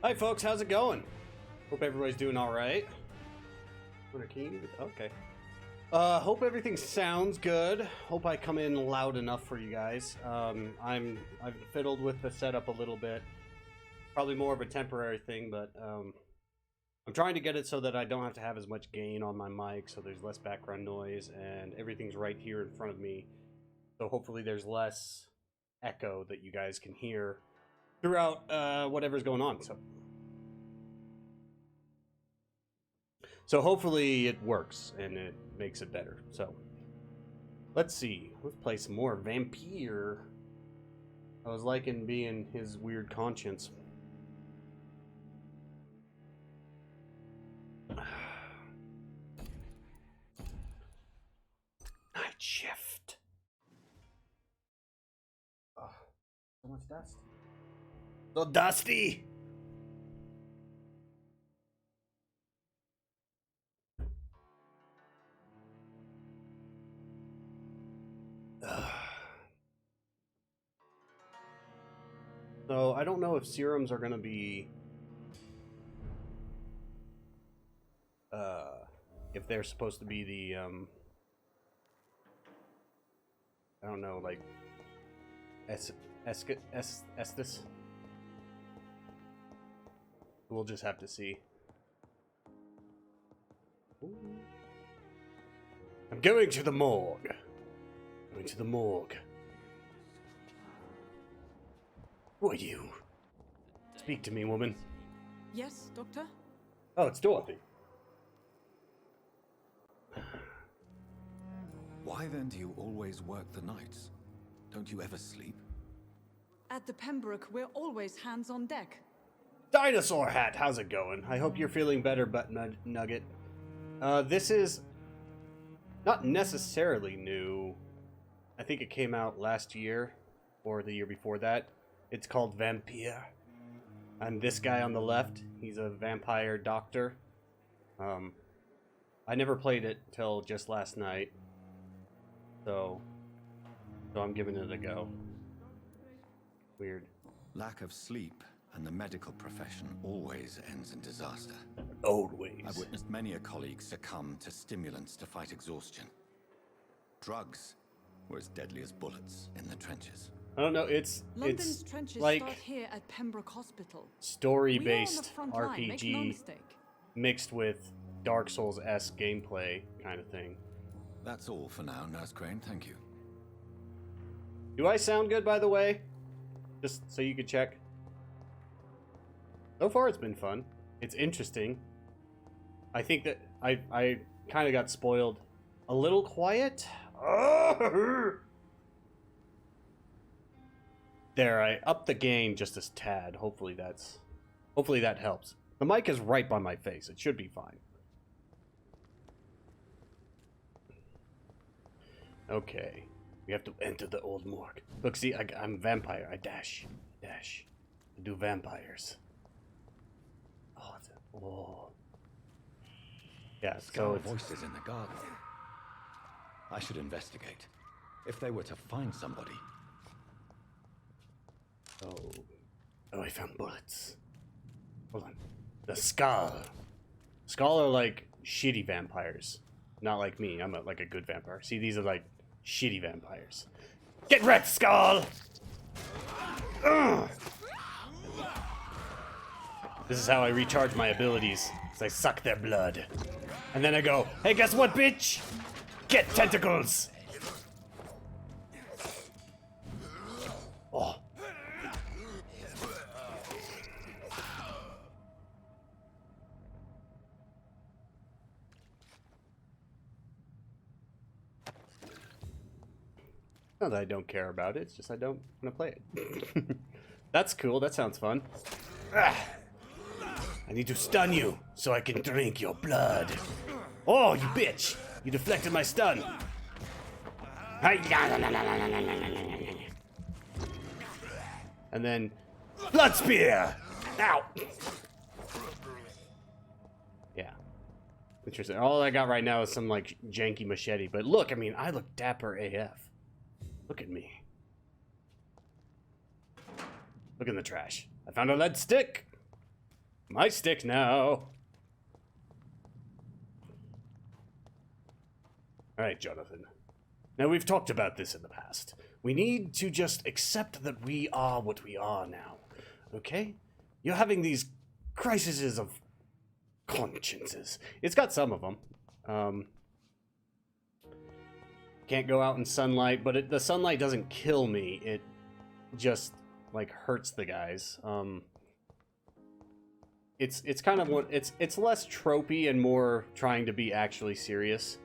Hi folks, how's it going? Hope everybody's doing alright. Okay. Hope everything sounds good. Hope I come in loud enough for you guys. I've fiddled with the setup a little bit. Probably more of a temporary thing, but I'm trying to get it so that I don't have to have as much gain on my mic, so there's less background noise, and everything's right here in front of me. So hopefully there's less echo that you guys can hear throughout whatever's going on. So hopefully it works and it makes it better. So let's see. Let's play some more Vampyr. I was liking being his weird conscience. Night shift. Oh, so much dust. So dusty. So I don't know if serums are gonna be if they're supposed to be the I don't know, like Estes. We'll just have to see. Ooh. I'm going to the morgue. Going to the morgue. Who are you? Speak to me, woman. Yes, Doctor? Oh, it's Dorothy. Why then do you always work the nights? Don't you ever sleep? At the Pembroke, we're always hands on deck. Dinosaur Hat, how's it going? I hope you're feeling better, Butt Nugget. This is not necessarily new. I think it came out last year, or the year before that. It's called Vampyr. I'm this guy on the left. He's a vampire doctor. I never played it till just last night. So I'm giving it a go. Weird. Lack of sleep and the medical profession always ends in disaster. Always. I've witnessed many a colleague succumb to stimulants to fight exhaustion. Drugs were as deadly as bullets in the trenches. I don't know, it's London's trenches like start here at Pembroke Hospital. story-based We are on the front line, make no RPG mistake. mixed with Dark Souls-esque gameplay kind of thing. That's all for now, Nurse Crane, thank you. Do I sound good, by the way? Just so you could check. So far, it's been fun. It's interesting. I think that I kind of got spoiled. A little quiet. There, I upped the gain just a tad. Hopefully that helps. The mic is right by my face. It should be fine. Okay. We have to enter the old morgue. Look, see, I'm a vampire. I dash. I do vampires. Oh. Yeah, so it's... voices in the garden. I should investigate. If they were to find somebody. Oh, I found bullets. Hold on. The Skull. Skull are like shitty vampires. Not like me. I'm like a good vampire. See, these are like shitty vampires. Get wrecked, Skull! Ugh. This is how I recharge my abilities. I suck their blood. And then I go, hey, guess what, bitch? Get tentacles! Oh. Not that I don't care about it, it's just I don't want to play it. That's cool, that sounds fun. Ah. I need to stun you so I can drink your blood. Oh, you bitch! You deflected my stun. And then, blood spear! Ow! Yeah. Interesting. All I got right now is some like janky machete, but look, I mean, I look dapper AF. Look at me. Look in the trash. I found a lead stick. My stick now. Alright, Jonathan. Now, we've talked about this in the past. We need to just accept that we are what we are now. Okay? You're having these crises of consciences. It's got some of them. Can't go out in sunlight, but the sunlight doesn't kill me. It just, like, hurts the guys. It's kind of what it's less tropey and more trying to be actually serious.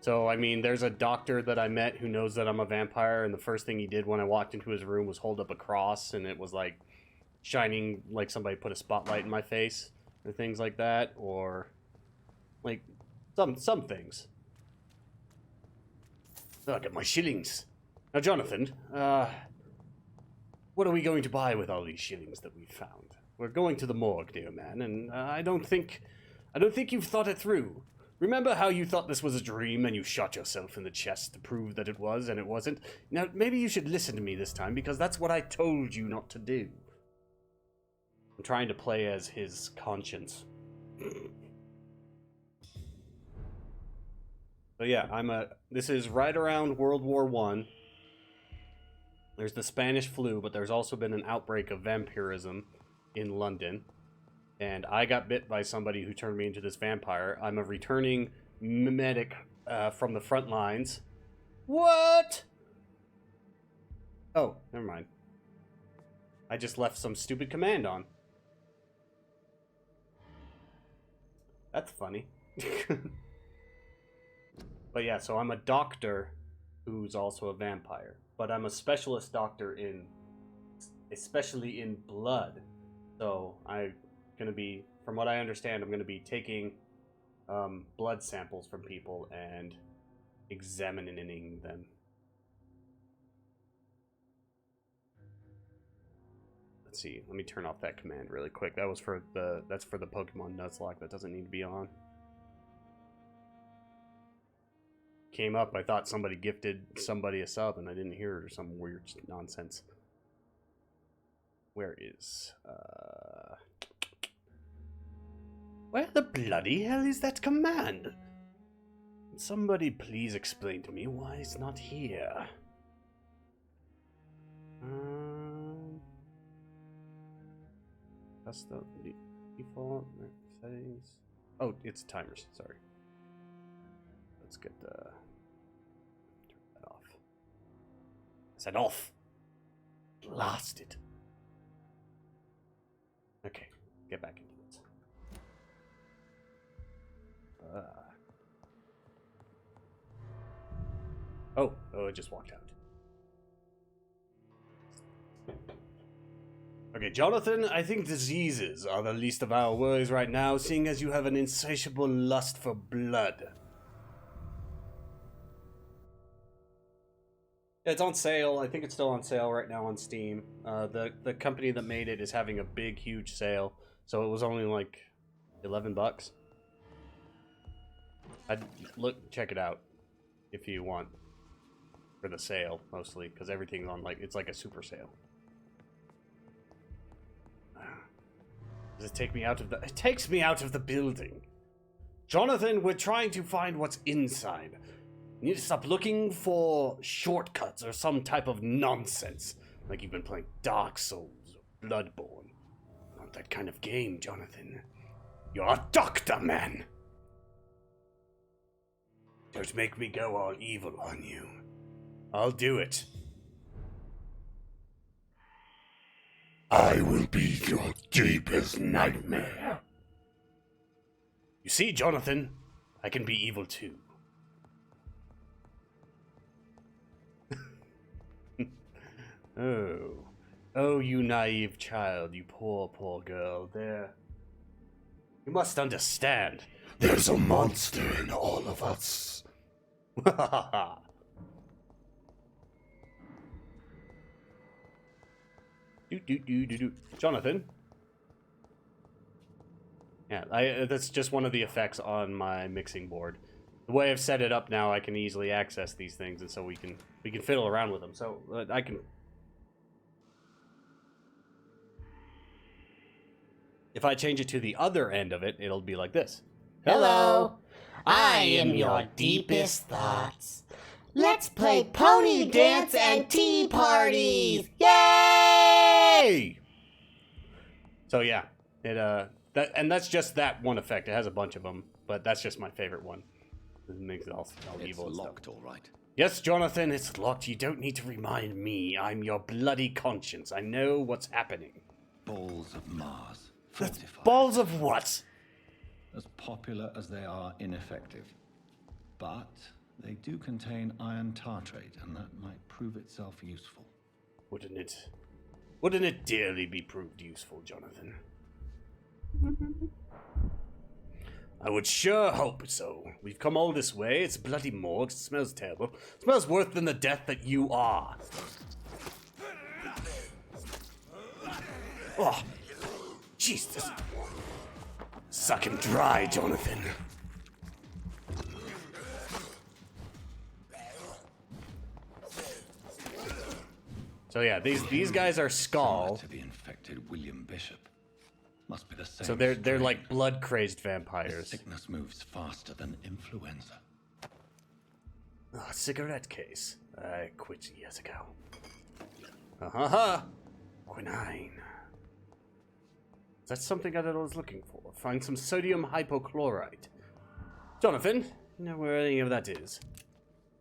So, I mean, there's a doctor that I met who knows that I'm a vampire, and the first thing he did when I walked into his room was hold up a cross, and it was, like, shining like somebody put a spotlight in my face, or things like that, or, like, some things. Oh, get my shillings. Now, Jonathan, what are we going to buy with all these shillings that we've found? We're going to the morgue, dear man, and I don't think you've thought it through. Remember how you thought this was a dream and you shot yourself in the chest to prove that it was and it wasn't? Now, maybe you should listen to me this time, because that's what I told you not to do. I'm trying to play as his conscience. So yeah, this is right around World War I. There's the Spanish flu, but there's also been an outbreak of vampirism in London. And I got bit by somebody who turned me into this vampire. I'm a returning medic from the front lines. What? Oh, never mind. I just left some stupid command on. That's funny. But yeah, so I'm a doctor who's also a vampire. But I'm a specialist doctor especially in blood. So I'm gonna be, from what I understand, I'm gonna be taking blood samples from people and examining them. Let's see. Let me turn off that command really quick. That's for the Pokemon Nuzlocke. That doesn't need to be on. Came up. I thought somebody gifted somebody a sub, and I didn't hear it or some weird nonsense. Where is where the bloody hell is that command? Somebody please explain to me why it's not here. Custom default settings. Oh, it's timers. Sorry. Let's get the turn that off. I said off. Blasted. Okay, get back into it. Oh, it just walked out. Okay, Jonathan, I think diseases are the least of our worries right now, seeing as you have an insatiable lust for blood. It's on sale. I think it's still on sale right now on Steam. The company that made it is having a big, huge sale, so it was only like $11. I'd check it out if you want, for the sale mostly, because everything's on it's like a super sale. Does it take me out of the? It takes me out of the building. Jonathan, we're trying to find what's inside. You need to stop looking for shortcuts or some type of nonsense, like you've been playing Dark Souls or Bloodborne. Not that kind of game, Jonathan. You're a doctor, man. Don't make me go all evil on you. I'll do it. I will be your deepest nightmare. You see, Jonathan, I can be evil too. Oh, you naive child, you poor, poor girl. There. You must understand. There's a monster in all of us. Jonathan. Yeah, that's just one of the effects on my mixing board. The way I've set it up now, I can easily access these things, and so we can fiddle around with them. So I can. If I change it to the other end of it, it'll be like this. Hello, I am your deepest thoughts. Let's play pony dance and tea parties! Yay! So yeah, that's just that one effect. It has a bunch of them, but that's just my favorite one. It makes it all evil and It's stuff. locked, all right. Yes, Jonathan, it's locked. You don't need to remind me. I'm your bloody conscience. I know what's happening. Balls of Mars. That's Fortified. balls of what? As popular as they are ineffective. But they do contain iron tartrate, and that might prove itself useful. Wouldn't it dearly be proved useful, Jonathan? I would sure hope so. We've come all this way. It's a bloody morgue. It smells terrible. It smells worse than the death that you are. Oh, Jesus. Suck him dry, Jonathan. So yeah, these guys are Skull. To be infected William Bishop. Must be the same. So they're strain. like blood-crazed This vampires. sickness moves faster than influenza. Oh, cigarette case. I quit years ago. Quinine. That's something I was looking for. Find some sodium hypochlorite. Jonathan, you know where any of that is?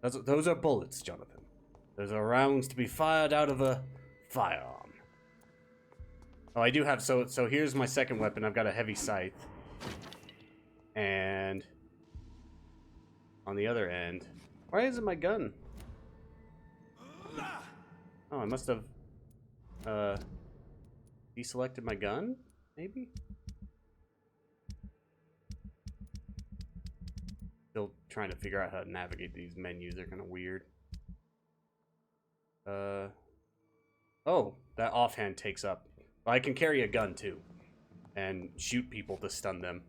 Those are bullets, Jonathan. Those are rounds to be fired out of a firearm. Oh, I do have, so here's my second weapon. I've got a heavy scythe. And on the other end, why isn't my gun? Oh, I must have deselected my gun, maybe? Still trying to figure out how to navigate these menus. They're kind of weird. Oh, that offhand takes up. I can carry a gun too, and shoot people to stun them.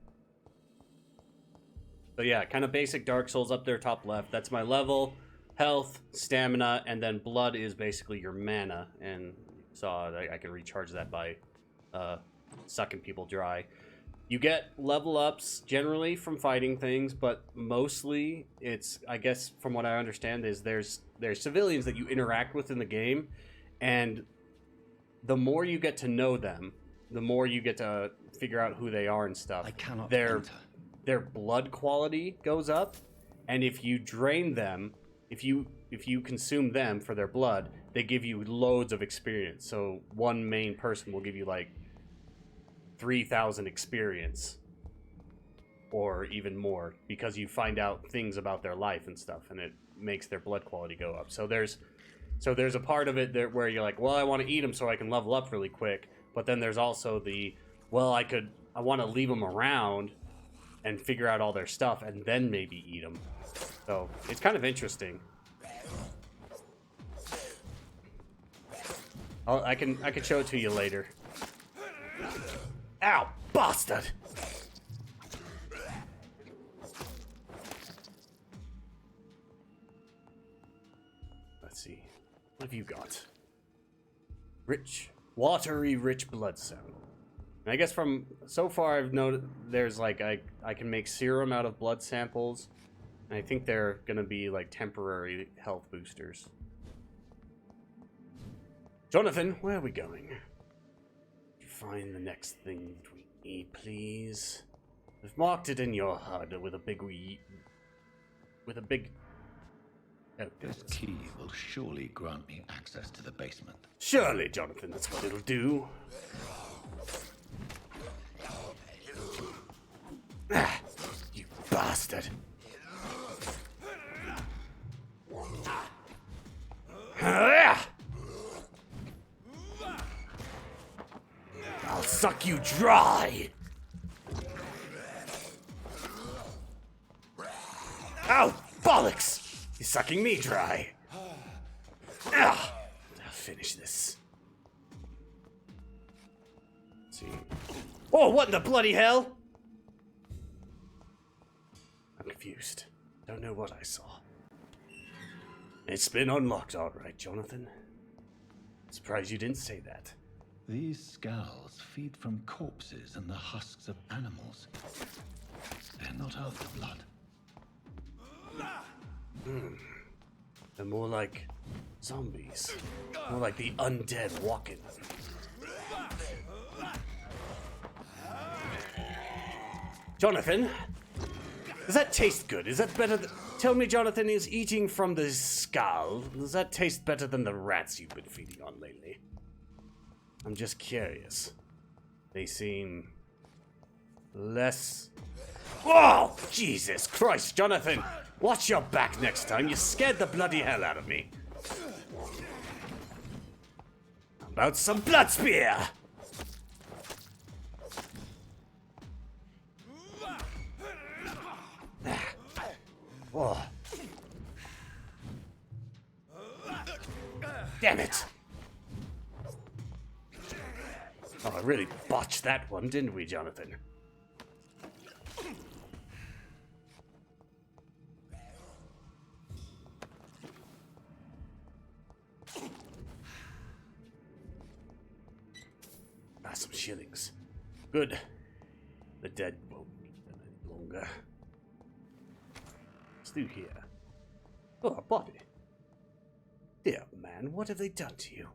So yeah, kind of basic Dark Souls up there, top left. That's my level, health, stamina, and then blood is basically your mana. And you saw I can recharge that by sucking people dry. You get level ups generally from fighting things, but mostly it's, I guess from what I understand, is there's civilians that you interact with in the game, and the more you get to know them, the more you get to figure out who they are and stuff. I cannot their enter. blood quality goes up, and if you drain them, if you consume them for their blood, they give you loads of experience. So one main person will give you like 3,000 experience or even more, because you find out things about their life and stuff, and it makes their blood quality go up. So there's a part of it there where you're like, well, I want to eat them so I can level up really quick, but then there's also the, well, I want to leave them around and figure out all their stuff and then maybe eat them. So it's kind of interesting. I can show it to you later. Ow, bastard! Let's see. What have you got? Watery rich blood sample. And I guess from so far I've noted there's like I can make serum out of blood samples, and I think they're gonna be like temporary health boosters. Jonathan, where are we going? Find the next thing that we need, please. I've marked it in your HUD with a big Oh, This key will surely grant me access to the basement. surely, Jonathan, that's what it'll do. Ah, you bastard. I'll suck you dry. Ow, bollocks! He's sucking me dry. I'll finish this. Let's see. Oh, what in the bloody hell? I'm confused. Don't know what I saw. It's been unlocked, all right, Jonathan. Surprised you didn't say that. These skulls feed from corpses and the husks of animals. They're not after blood. They're more like zombies. More like the undead walking. Jonathan, does that taste good? Is that better? Tell me, Jonathan, is eating from the skull, does that taste better than the rats you've been feeding on lately? I'm just curious. They seem less... Oh, Jesus Christ, Jonathan! Watch your back next time. You scared the bloody hell out of me. How about some blood spear? Oh. Damn it! Oh, I really botched that one, didn't we, Jonathan? Ah, some shillings. Good. The dead won't need them any longer. What's through here? Oh, a body. Dear man, what have they done to you?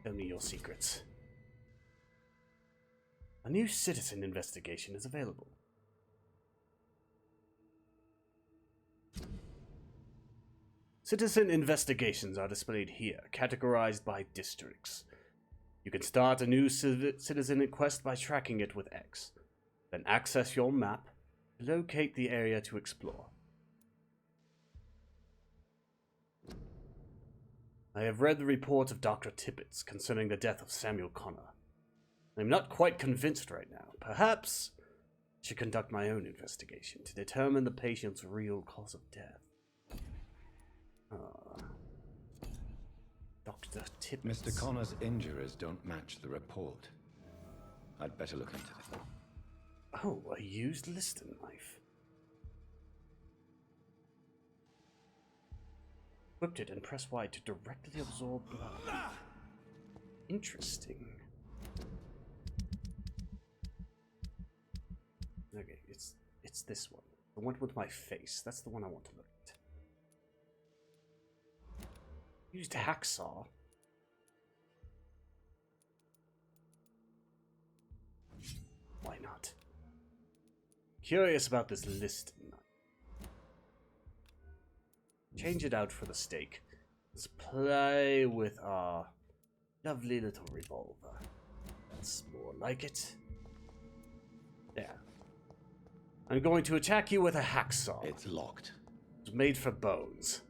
Tell me your secrets. A new citizen investigation is available. Citizen investigations are displayed here, categorized by districts. You can start a new citizen quest by tracking it with X. Then access your map to locate the area to explore. I have read the report of Dr. Tippett's concerning the death of Samuel Connor. I'm not quite convinced right now. Perhaps I should conduct my own investigation to determine the patient's real cause of death. Dr. Tippett. Mr. Connor's injuries don't match the report. I'd better look into it. Oh, a used Liston knife. Equipped it and press Y to directly absorb blood. Interesting. Okay, it's this one. The one with my face. That's the one I want to look at. Used hacksaw. Why not? Curious about this Liston knife. Change it out for the steak. Let's play with our lovely little revolver. That's more like it. There. I'm going to attack you with a hacksaw. It's locked. It's made for bones.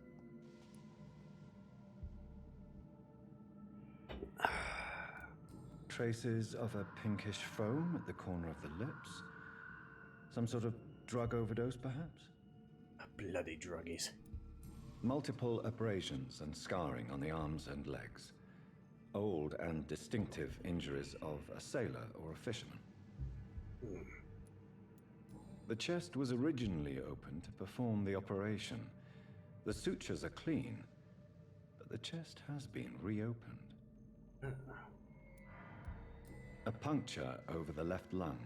Traces of a pinkish foam at the corner of the lips. Some sort of drug overdose, perhaps? Bloody druggies. Multiple abrasions and scarring on the arms and legs. Old and distinctive injuries of a sailor or a fisherman. The chest was originally opened to perform the operation. The sutures are clean, but the chest has been reopened. A puncture over the left lung,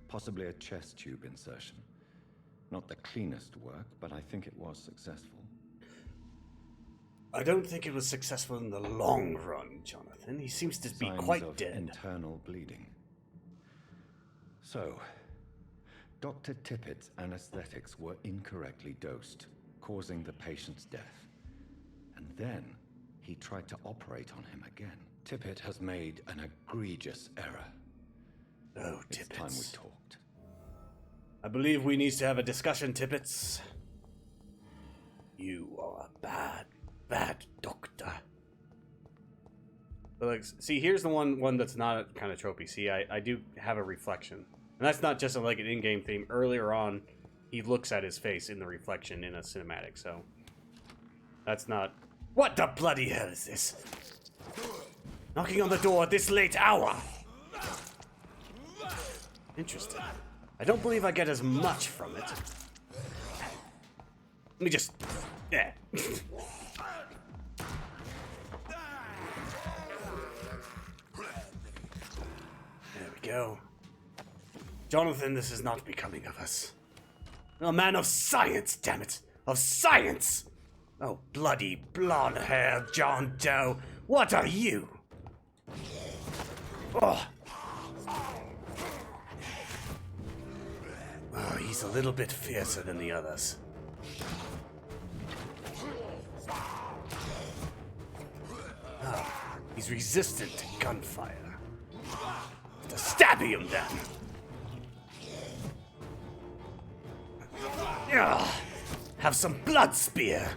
possibly a chest tube insertion. Not the cleanest work, but I think it was successful. I don't think it was successful in the long run, Jonathan. He seems to be quite of dead. Internal bleeding. So, Dr. Tippett's anesthetics were incorrectly dosed, causing the patient's death. And then he tried to operate on him again. Tippett has made an egregious error. Oh, It's Tippett. time we talked. I believe we need to have a discussion, Tippets. You are a bad doctor. But like, see, here's the one that's not kind of tropey. See, I do have a reflection. And that's not just like an in-game theme. Earlier on, he looks at his face in the reflection in a cinematic, so... That's not... What the bloody hell is this? Knocking on the door at this late hour! Interesting. I don't believe I get as much from it. Let me just... Yeah. go. Jonathan, this is not becoming of us. A man of science, damn it! Of science! Oh, bloody blonde-haired John Doe, what are you? Oh. Oh, he's a little bit fiercer than the others. Oh, he's resistant to gunfire. To stab him then. Have some blood spear.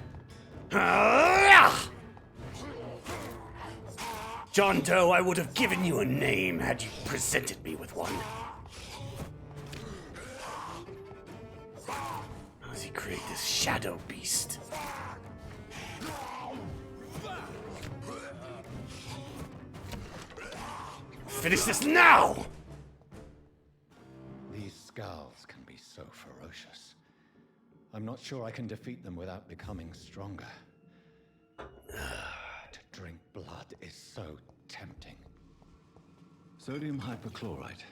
John Doe, I would have given you a name had you presented me with one. How does he create this shadow beast? Finish this now! These skulls can be so ferocious. I'm not sure I can defeat them without becoming stronger. To drink blood is so tempting. Sodium hypochlorite.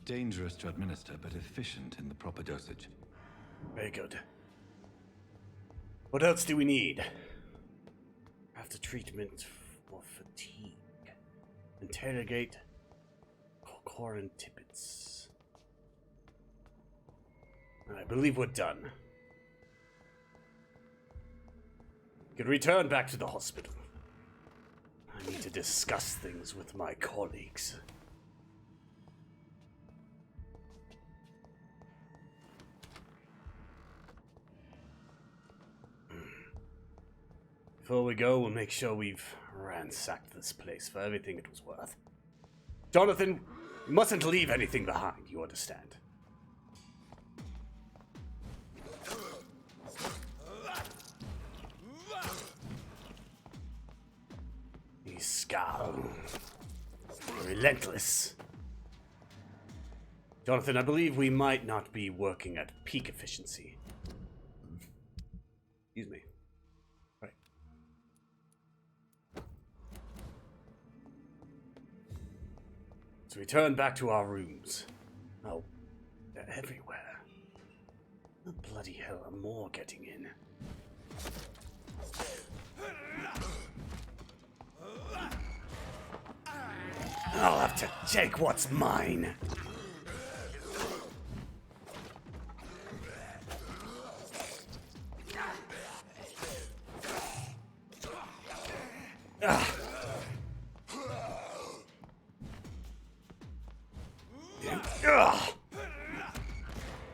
Dangerous to administer, but efficient in the proper dosage. Very good. What else do we need? After treatment for fatigue. Interrogate Corin Tippets. I believe we're done. You can return back to the hospital. I need to discuss things with my colleagues. Before we go, we'll make sure we've ransacked this place for everything it was worth. Jonathan, you mustn't leave anything behind, you understand? These scowl. Relentless. Jonathan, I believe we might not be working at peak efficiency. Excuse me. Right. So we turn back to our rooms. Oh, they're everywhere. How the bloody hell are more getting in? I'll have to take what's mine.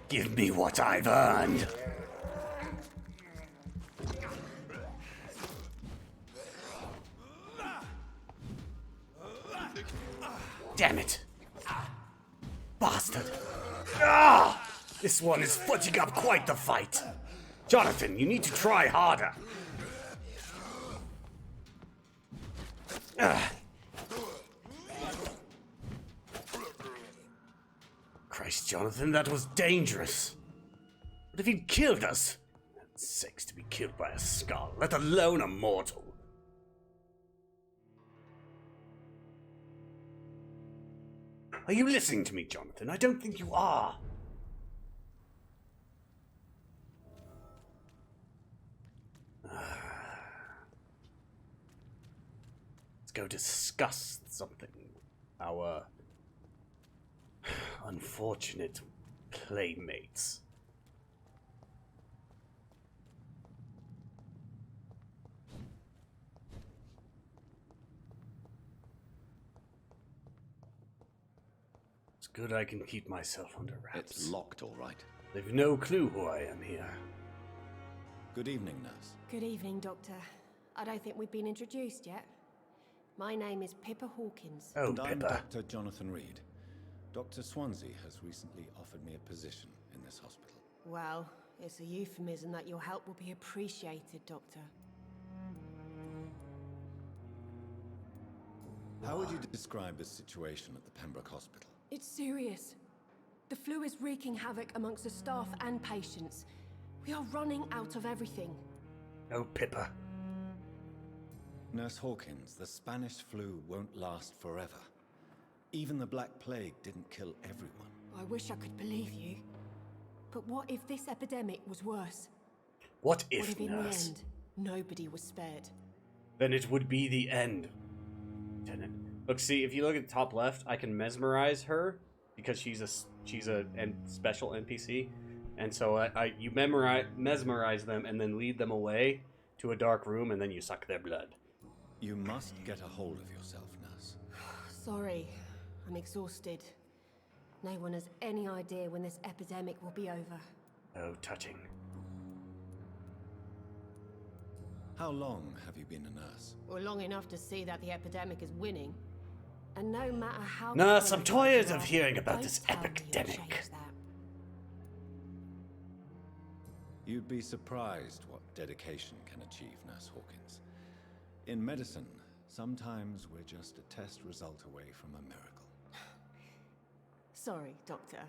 Give me what I've earned. Damn it. Bastard. This one is putting up quite the fight. Jonathan, you need to try harder. Christ, Jonathan, that was dangerous. What if he'd killed us? That's sakes to be killed by a skull, let alone a mortal. Are you listening to me, Jonathan? I don't think you are. Let's go discuss something. Our unfortunate playmates. It's good I can keep myself under wraps. It's locked, all right. They've no clue who I am here. Good evening, nurse. Good evening, Doctor. I don't think we've been introduced yet. My name is Pippa Hawkins. Oh, And I'm Pippa. Dr. Jonathan Reed. Dr. Swansea has recently offered me a position in this hospital. Well, it's a euphemism that your help will be appreciated, Doctor. How would you describe the situation at the Pembroke Hospital? It's serious. The flu is wreaking havoc amongst the staff and patients. We are running out of everything. Oh, Pippa. Nurse Hawkins, the Spanish flu won't last forever. Even the Black Plague didn't kill everyone. I wish I could believe you. But what if this epidemic was worse? What What if, if in the nurse? end, nobody was spared? Then it would be the end. Lieutenant. Look, see, if you look at the top left, I can mesmerize her because she's a special NPC, and so you mesmerize them and then lead them away to a dark room, and then you suck their blood. You must get a hold of yourself, nurse. Sorry, I'm exhausted. No one has any idea when this epidemic will be over. Oh, touching. How long have you been a nurse? Well, long enough to see that the epidemic is winning. And no matter how... Nurse, I'm clever you tired of are, hearing about don't this tell me you'll epidemic. change that. You'd be surprised what dedication can achieve, Nurse Hawkins. In medicine, sometimes we're just a test result away from a miracle. Sorry, Doctor.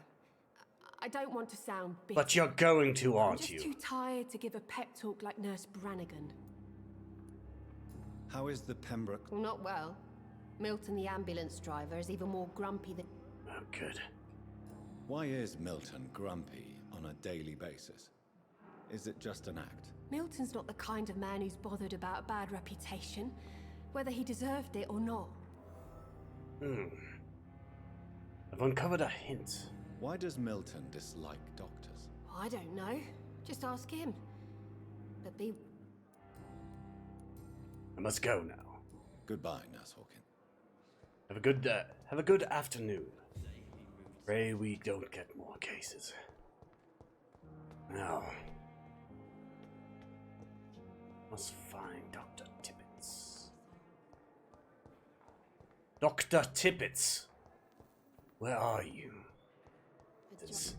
I don't want to sound bitter. But you're going to, I'm aren't just you? too tired to give a pep talk like Nurse Brannigan. How is the Pembroke? Well, not well. Milton, the ambulance driver, is even more grumpy than... Oh, good. Why is Milton grumpy on a daily basis? Is it just an act? Milton's not the kind of man who's bothered about a bad reputation, whether he deserved it or not. I've uncovered a hint. Why does Milton dislike doctors? I don't know. Just ask him. But be... I must go now. Goodbye, Nurse Hawkins. Have a good afternoon. Pray we don't get more cases. Now, must find Dr. Tippets. Dr. Tippets, where are you? This...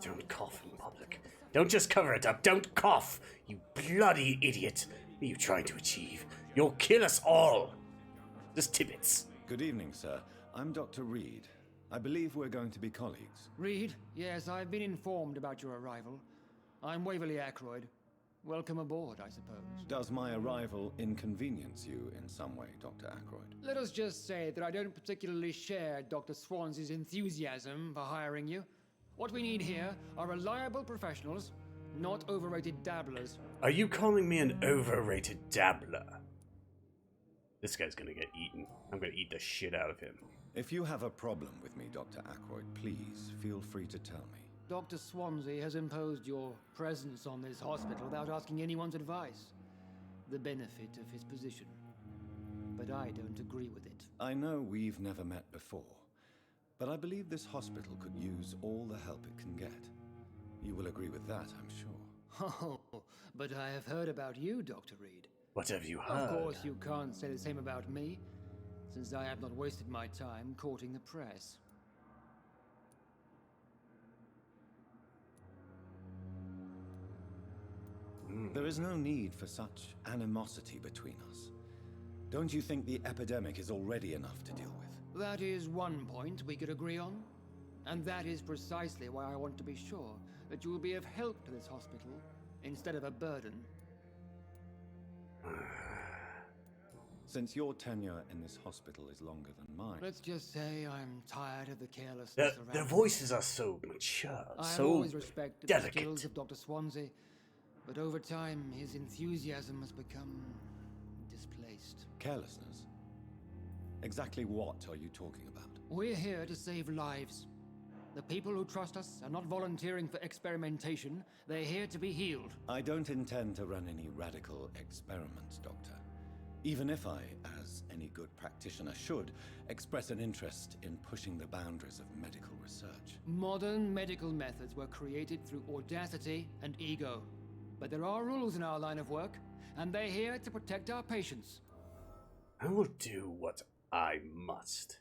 Don't cough in public. Don't just cover it up. Don't cough, you bloody idiot. What are you trying to achieve? You'll kill us all. This Tippets. Good evening, sir. I'm Dr. Reed. I believe we're going to be colleagues. Reed, yes, I've been informed about your arrival. I'm Waverly Ackroyd. Welcome aboard, I suppose. Does my arrival inconvenience you in some way, Dr. Ackroyd? Let us just say that I don't particularly share Dr. Swansea's enthusiasm for hiring you. What we need here are reliable professionals, not overrated dabblers. Are you calling me an overrated dabbler? This guy's gonna get eaten. I'm gonna eat the shit out of him. If you have a problem with me, Dr. Ackroyd, please feel free to tell me. Dr. Swansea has imposed your presence on this hospital without asking anyone's advice. The benefit of his position. But I don't agree with it. I know we've never met before, but I believe this hospital could use all the help it can get. You will agree with that, I'm sure. Oh, but I have heard about you, Dr. Reed. What have you heard? Of course, you can't say the same about me, since I have not wasted my time courting the press. There is no need for such animosity between us. Don't you think the epidemic is already enough to deal with? That is one point we could agree on. And that is precisely why I want to be sure that you will be of help to this hospital, instead of a burden. Since your tenure in this hospital is longer than mine. Let's just say I'm tired of the carelessness Their around. voices are so mature, I have so always respected the delicate. skills of Dr. Swansea, but over time his enthusiasm has become displaced. Carelessness? Exactly what are you talking about? We're here to save lives. The people who trust us are not volunteering for experimentation. They're here to be healed. I don't intend to run any radical experiments, Doctor. Even if I, as any good practitioner should, express an interest in pushing the boundaries of medical research. Modern medical methods were created through audacity and ego. But there are rules in our line of work, and they're here to protect our patients. I will do what I must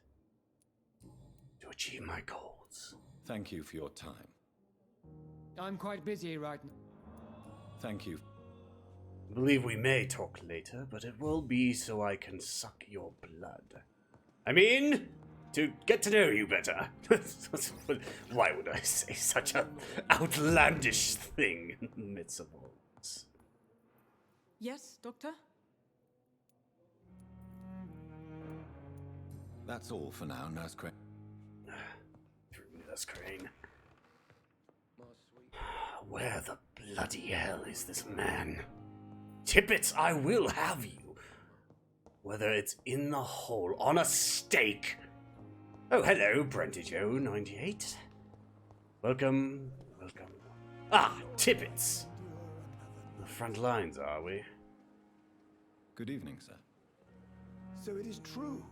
to achieve my goals. Thank you for your time. I'm quite busy right now. Thank you. I believe we may talk later, but it will be so I can suck your blood. I mean, to get to know you better. Why would I say such an outlandish thing in the midst of all this? Yes, Doctor? That's all for now, Nurse Crane. Nurse Crane. Where the bloody hell is this man? Tippets, I will have you. Whether it's in the hole, on a stake. Oh, hello, Brentijo98. Welcome, welcome. Ah, Tippets. The front lines, are we? Good evening, sir. So it is true.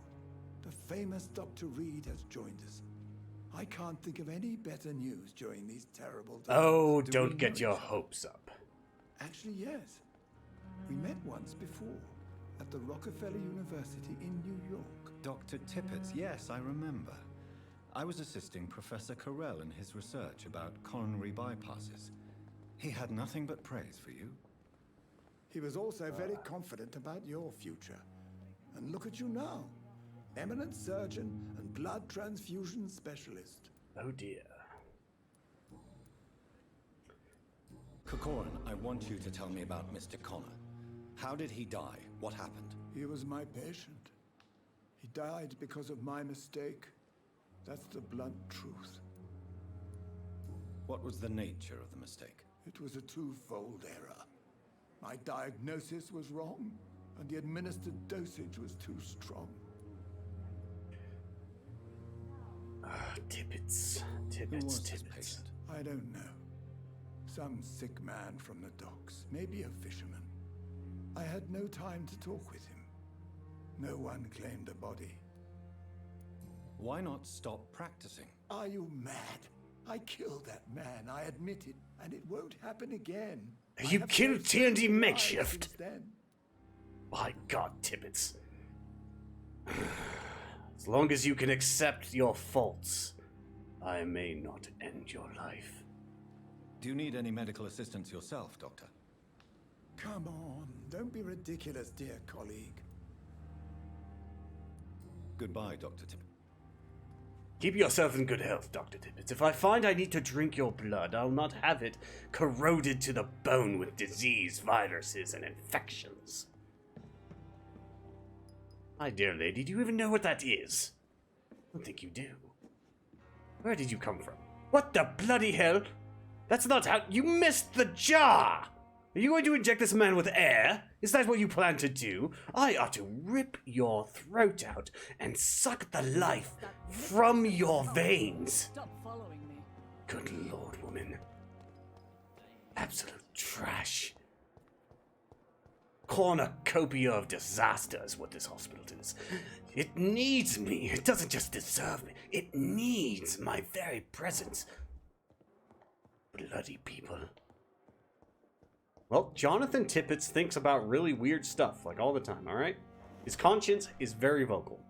The famous Dr. Reed has joined us. I can't think of any better news during these terrible times. Oh, Do don't we get know your each other? hopes up. Actually, yes. We met once before at the Rockefeller University in New York. Dr. Tippett, yes, I remember. I was assisting Professor Carell in his research about coronary bypasses. He had nothing but praise for you. He was also very confident about your future. And look at you now. Eminent surgeon and blood transfusion specialist. Oh dear. Corcoran, I want you to tell me about Mr. Connor. How did he die? What happened? He was my patient. He died because of my mistake. That's the blunt truth. What was the nature of the mistake? It was a twofold error. My diagnosis was wrong, and the administered dosage was too strong. Tippets. Who Tippets, was this tippets. patient? I don't know. Some sick man from the docks, maybe a fisherman. I had no time to talk with him. No one claimed a body. Why not stop practicing? Are you mad? I killed that man, I admit it, and it won't happen again. I You have killed saved TNT lives Makeshift? since then. My God, Tippets. As long as you can accept your faults, I may not end your life. Do you need any medical assistance yourself, Doctor? Come on, don't be ridiculous, dear colleague. Goodbye, Dr. Tippett. Keep yourself in good health, Dr. Tippets. If I find I need to drink your blood, I'll not have it corroded to the bone with disease, viruses, and infections. My dear lady, do you even know what that is? I don't think you do. Where did you come from? What the bloody hell? That's not how— you missed the jar! Are you going to inject this man with air? Is that what you plan to do? I ought to rip your throat out and suck the life from your veins. Stop following me. Good lord, woman. Absolute trash. Cornucopia of disaster is what this hospital is. It needs me. It doesn't just deserve me. It needs my very presence. Bloody people. Well, Jonathan Tippets thinks about really weird stuff, like all the time, alright? His conscience is very vocal.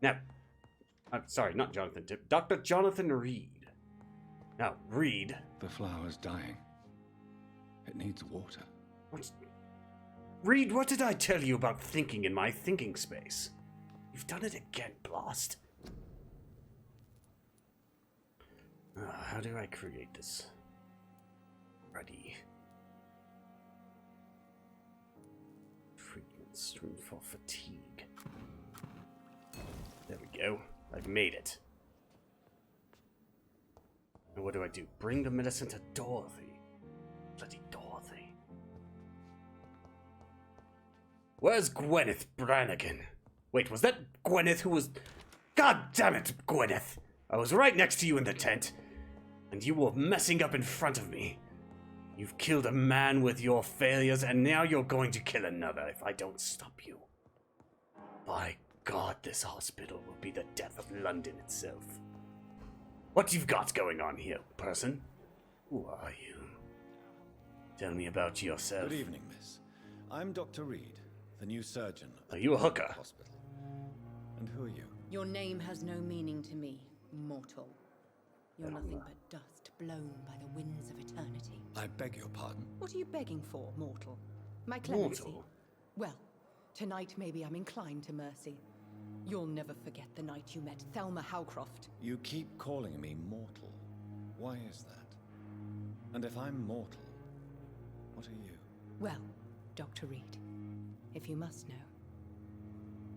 Now, I'm sorry, not Jonathan Tippets, Dr. Jonathan Reed. Now, Reed. The flower's dying. It needs water. Reed, what did I tell you about thinking in my thinking space? You've done it again, Blast. How do I create this? Ready. Treatments for fatigue. There we go. I've made it. And what do I do? Bring the medicine to Dorothy. Bloody Dorothy. Where's Gwyneth Brannigan? Wait, was that Gwyneth who was— God damn it, Gwyneth! I was right next to you in the tent, and you were messing up in front of me. You've killed a man with your failures, and now you're going to kill another if I don't stop you. By God, this hospital will be the death of London itself. What you've got going on here, person? Who are you? Tell me about yourself. Good evening, miss. I'm Dr. Reed, the new surgeon. Are you a hooker? Hospital. And who are you? Your name has no meaning to me, mortal. You're nothing but dust blown by the winds of eternity. I beg your pardon. What are you begging for, mortal? My clemency? Mortal? Well, tonight maybe I'm inclined to mercy. You'll never forget the night you met Thelma Howcroft. You keep calling me mortal. Why is that? And if I'm mortal, what are you? Well, Dr. Reed, if you must know,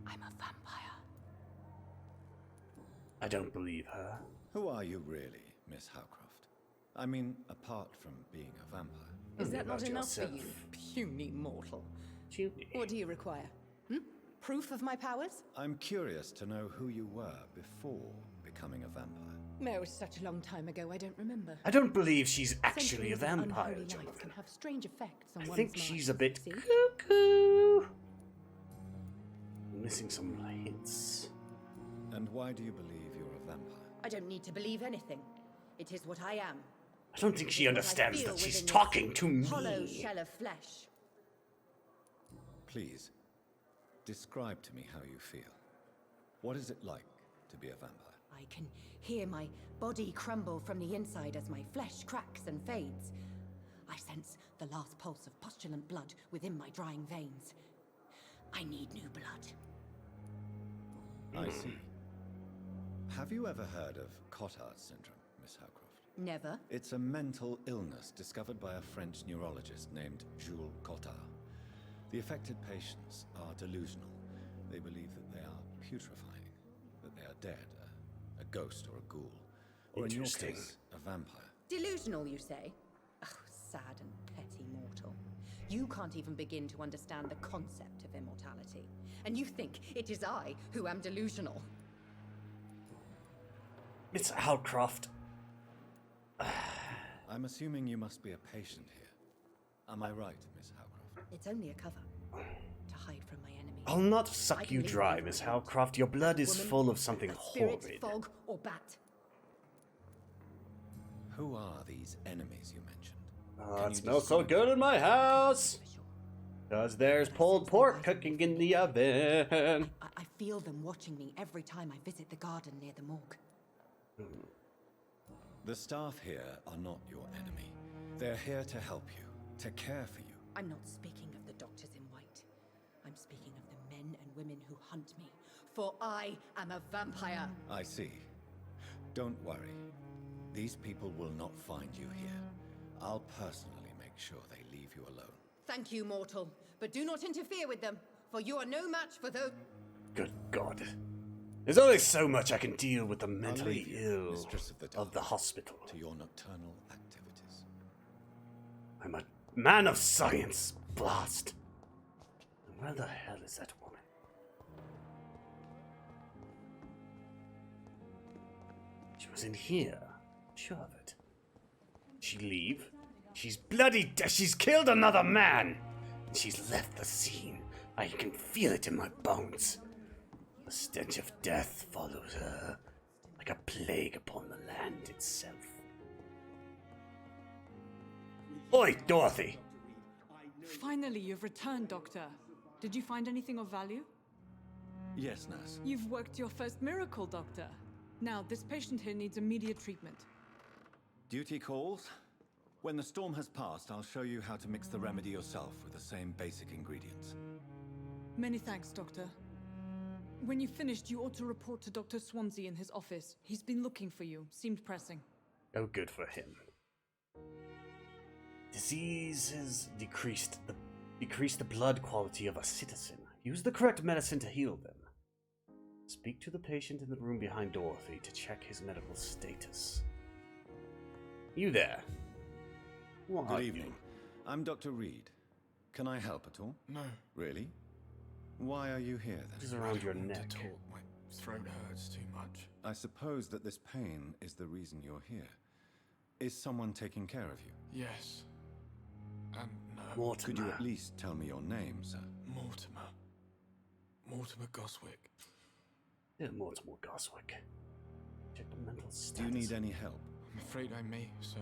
I'm a vampire. I don't believe her. Who are you really, Miss Howcroft? I mean, apart from being a vampire. Is Tell me that not about enough for you, yourself. puny mortal? Judy. What do you require? Proof of my powers? I'm curious to know who you were before becoming a vampire. No, it's such a long time ago, I don't remember. I don't believe she's actually a Centuries of vampire, unholy life Jonathan. can have strange effects on I one's think mind. she's a bit See? cuckoo. Missing some hints. And why do you believe you're a vampire? I don't need to believe anything. It is what I am. I don't think she What I understands feel that she's within this talking to me. hollow shell of flesh. Please, describe to me how you feel. What is it like to be a vampire? I can hear my body crumble from the inside as my flesh cracks and fades. I sense the last pulse of postulant blood within my drying veins. I need new blood. I see. Have you ever heard of Cotard syndrome, Miss Howcroft? Never. It's a mental illness discovered by a French neurologist named Jules Cotard. The affected patients are delusional. They believe that they are putrefying, that they are dead, a ghost or a ghoul, or in your Interesting. case, a vampire. Delusional, you say? Oh, sad and petty mortal. You can't even begin to understand the concept of immortality. And you think it is I who am delusional. Miss Howcroft. I'm assuming you must be a patient here. Am I right, Miss Howcroft? It's only a cover to hide from my enemies. I'll not I suck can you leave dry, you Miss if you want. Howcroft. Your blood is Woman, full of something a spirit, horrid. fog, or bat. Who are these enemies you mentioned? Oh, Can it you smells so describe good in my house. For sure. Because there's pulled pork cooking in the oven. I feel them watching me every time I visit the garden near the morgue. The staff here are not your enemy. They're here to help you, to care for you. I'm not speaking of the doctors in white. I'm speaking of the men and women who hunt me. For I am a vampire. I see. Don't worry. These people will not find you here. I'll personally make sure they leave you alone. Thank you, mortal. But do not interfere with them, for you are no match for those... Good God. There's only so much I can deal with the I'll mentally leave you, ill Mistress of the hospital. to your nocturnal activities. I'm a man of science. Blast. And where the hell is that woman? She was in here. Sure of it. She leave? She's bloody she's killed another man! And she's left the scene. I can feel it in my bones. The stench of death follows her like a plague upon the land itself. Oi, Dorothy! Finally, you've returned, Doctor. Did you find anything of value? Yes, nurse. You've worked your first miracle, Doctor. Now, this patient here needs immediate treatment. Duty calls. When the storm has passed, I'll show you how to mix the remedy yourself with the same basic ingredients. Many thanks, Doctor. When you've finished, you ought to report to Dr. Swansea in his office. He's been looking for you. Seemed pressing. Oh, good for him. Disease has decreased the blood quality of a citizen. Use the correct medicine to heal them. Speak to the patient in the room behind Dorothy to check his medical status. You there? What Good are evening. you? I'm Dr. Reed. Can I help at all? No. Really? Why are you here What is then? around I your don't want neck? to talk. My throat hurts too much. I suppose that this pain is the reason you're here. Is someone taking care of you? Yes. And no. Mortimer. Could you at least tell me your name, sir? Mortimer. Mortimer Goswick. Yeah, Mortimer Goswick. Check the mental status. Do you need any help? I'm afraid I may, sir.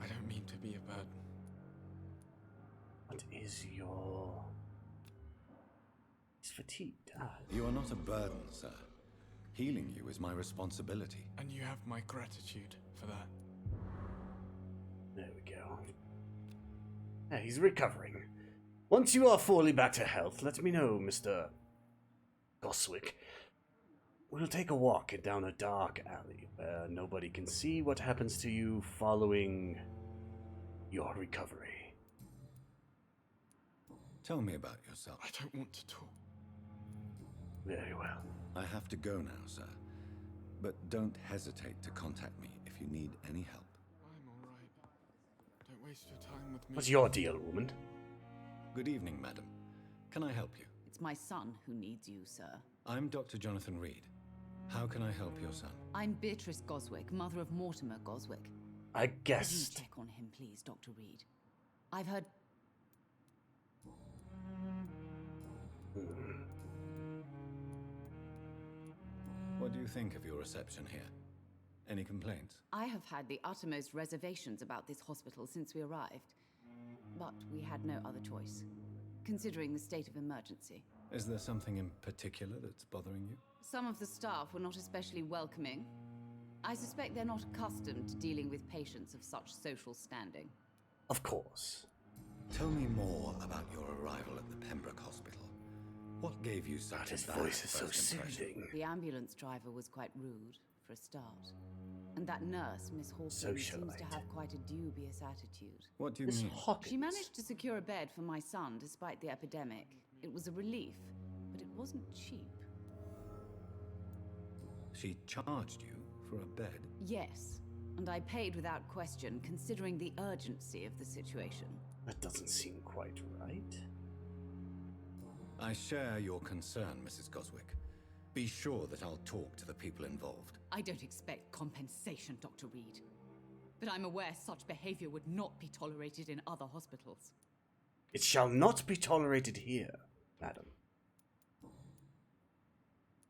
I don't mean to be a burden. What is your... He's fatigued. You are not a burden, sir. Healing you is my responsibility. And you have my gratitude for that. There we go. Yeah, he's recovering. Once you are fully back to health, let me know, Mr. Goswick. We'll take a walk down a dark alley where nobody can see what happens to you following your recovery. Tell me about yourself. I don't want to talk. Very well. I have to go now, sir. But don't hesitate to contact me if you need any help. I'm alright. Don't waste your time with me. What's your deal, woman? Good evening, madam. Can I help you? It's my son who needs you, sir. I'm Dr. Jonathan Reed. How can I help your son? I'm Beatrice Goswick, mother of Mortimer Goswick. I Could you guessed. check on him, please, Dr. Reed? I've heard... What do you think of your reception here? Any complaints? I have had the uttermost reservations about this hospital since we arrived. But we had no other choice, considering the state of emergency. Is there something in particular that's bothering you? Some of the staff were not especially welcoming. I suspect they're not accustomed to dealing with patients of such social standing. Of course. Tell me more about your arrival at the Pembroke Hospital. What gave you such His a bad voice is so first impression? soothing. The ambulance driver was quite rude, for a start. And that nurse, Miss Hawkins, seems to Socialite. have quite a dubious attitude. What do you Miss mean? Hawkins. She managed to secure a bed for my son despite the epidemic. It was a relief, but it wasn't cheap. She charged you for a bed? Yes, and I paid without question, considering the urgency of the situation. That doesn't seem quite right. I share your concern, Mrs. Goswick. Be sure that I'll talk to the people involved. I don't expect compensation, Dr. Reed. But I'm aware such behavior would not be tolerated in other hospitals. It shall not be tolerated here, madam.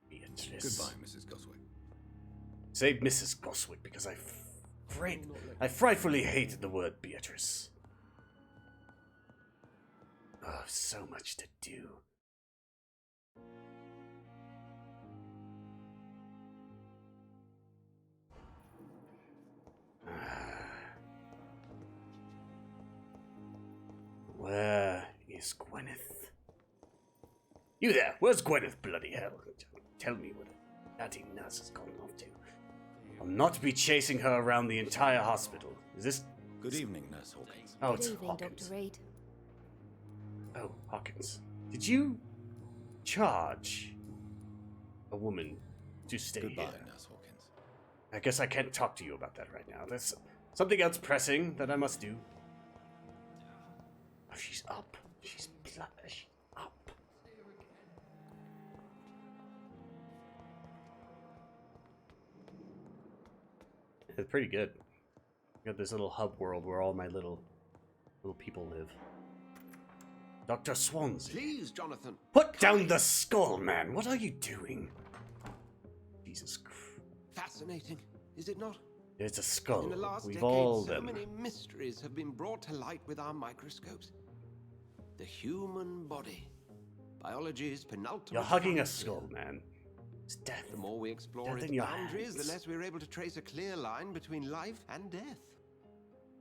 Beatrice. Goodbye, Mrs. Goswick. Say Mrs. Goswick because I frightfully hated the word Beatrice. Oh, so much to do. Where is Gwyneth? You there? Where's Gwyneth, bloody hell? Tell me what a bloody nurse has gone off to. I'll not be chasing her around the entire hospital. Is this... Good evening, Nurse Hawkins. Oh, it's Good evening, Hawkins. Dr. Reed. Oh, Hawkins. Did you charge a woman to stay Goodbye, here? Nurse Hawkins. I guess I can't talk to you about that right now. There's something else pressing that I must do. Oh, she's up. She's up. It's pretty good. Got this little hub world where all my little people live. Dr. Swansea. Please, Jonathan. Put down the skull, man. What are you doing? Jesus Christ. Fascinating, is it not? It's a skull. In the last We've decade, all so them. many mysteries have been brought to light with our microscopes. The human body. Biology's penultimate You're hugging a frontier. skull, man. It's death. The more we explore Death its in your boundaries, hands. the less we're able to trace a clear line between life and death.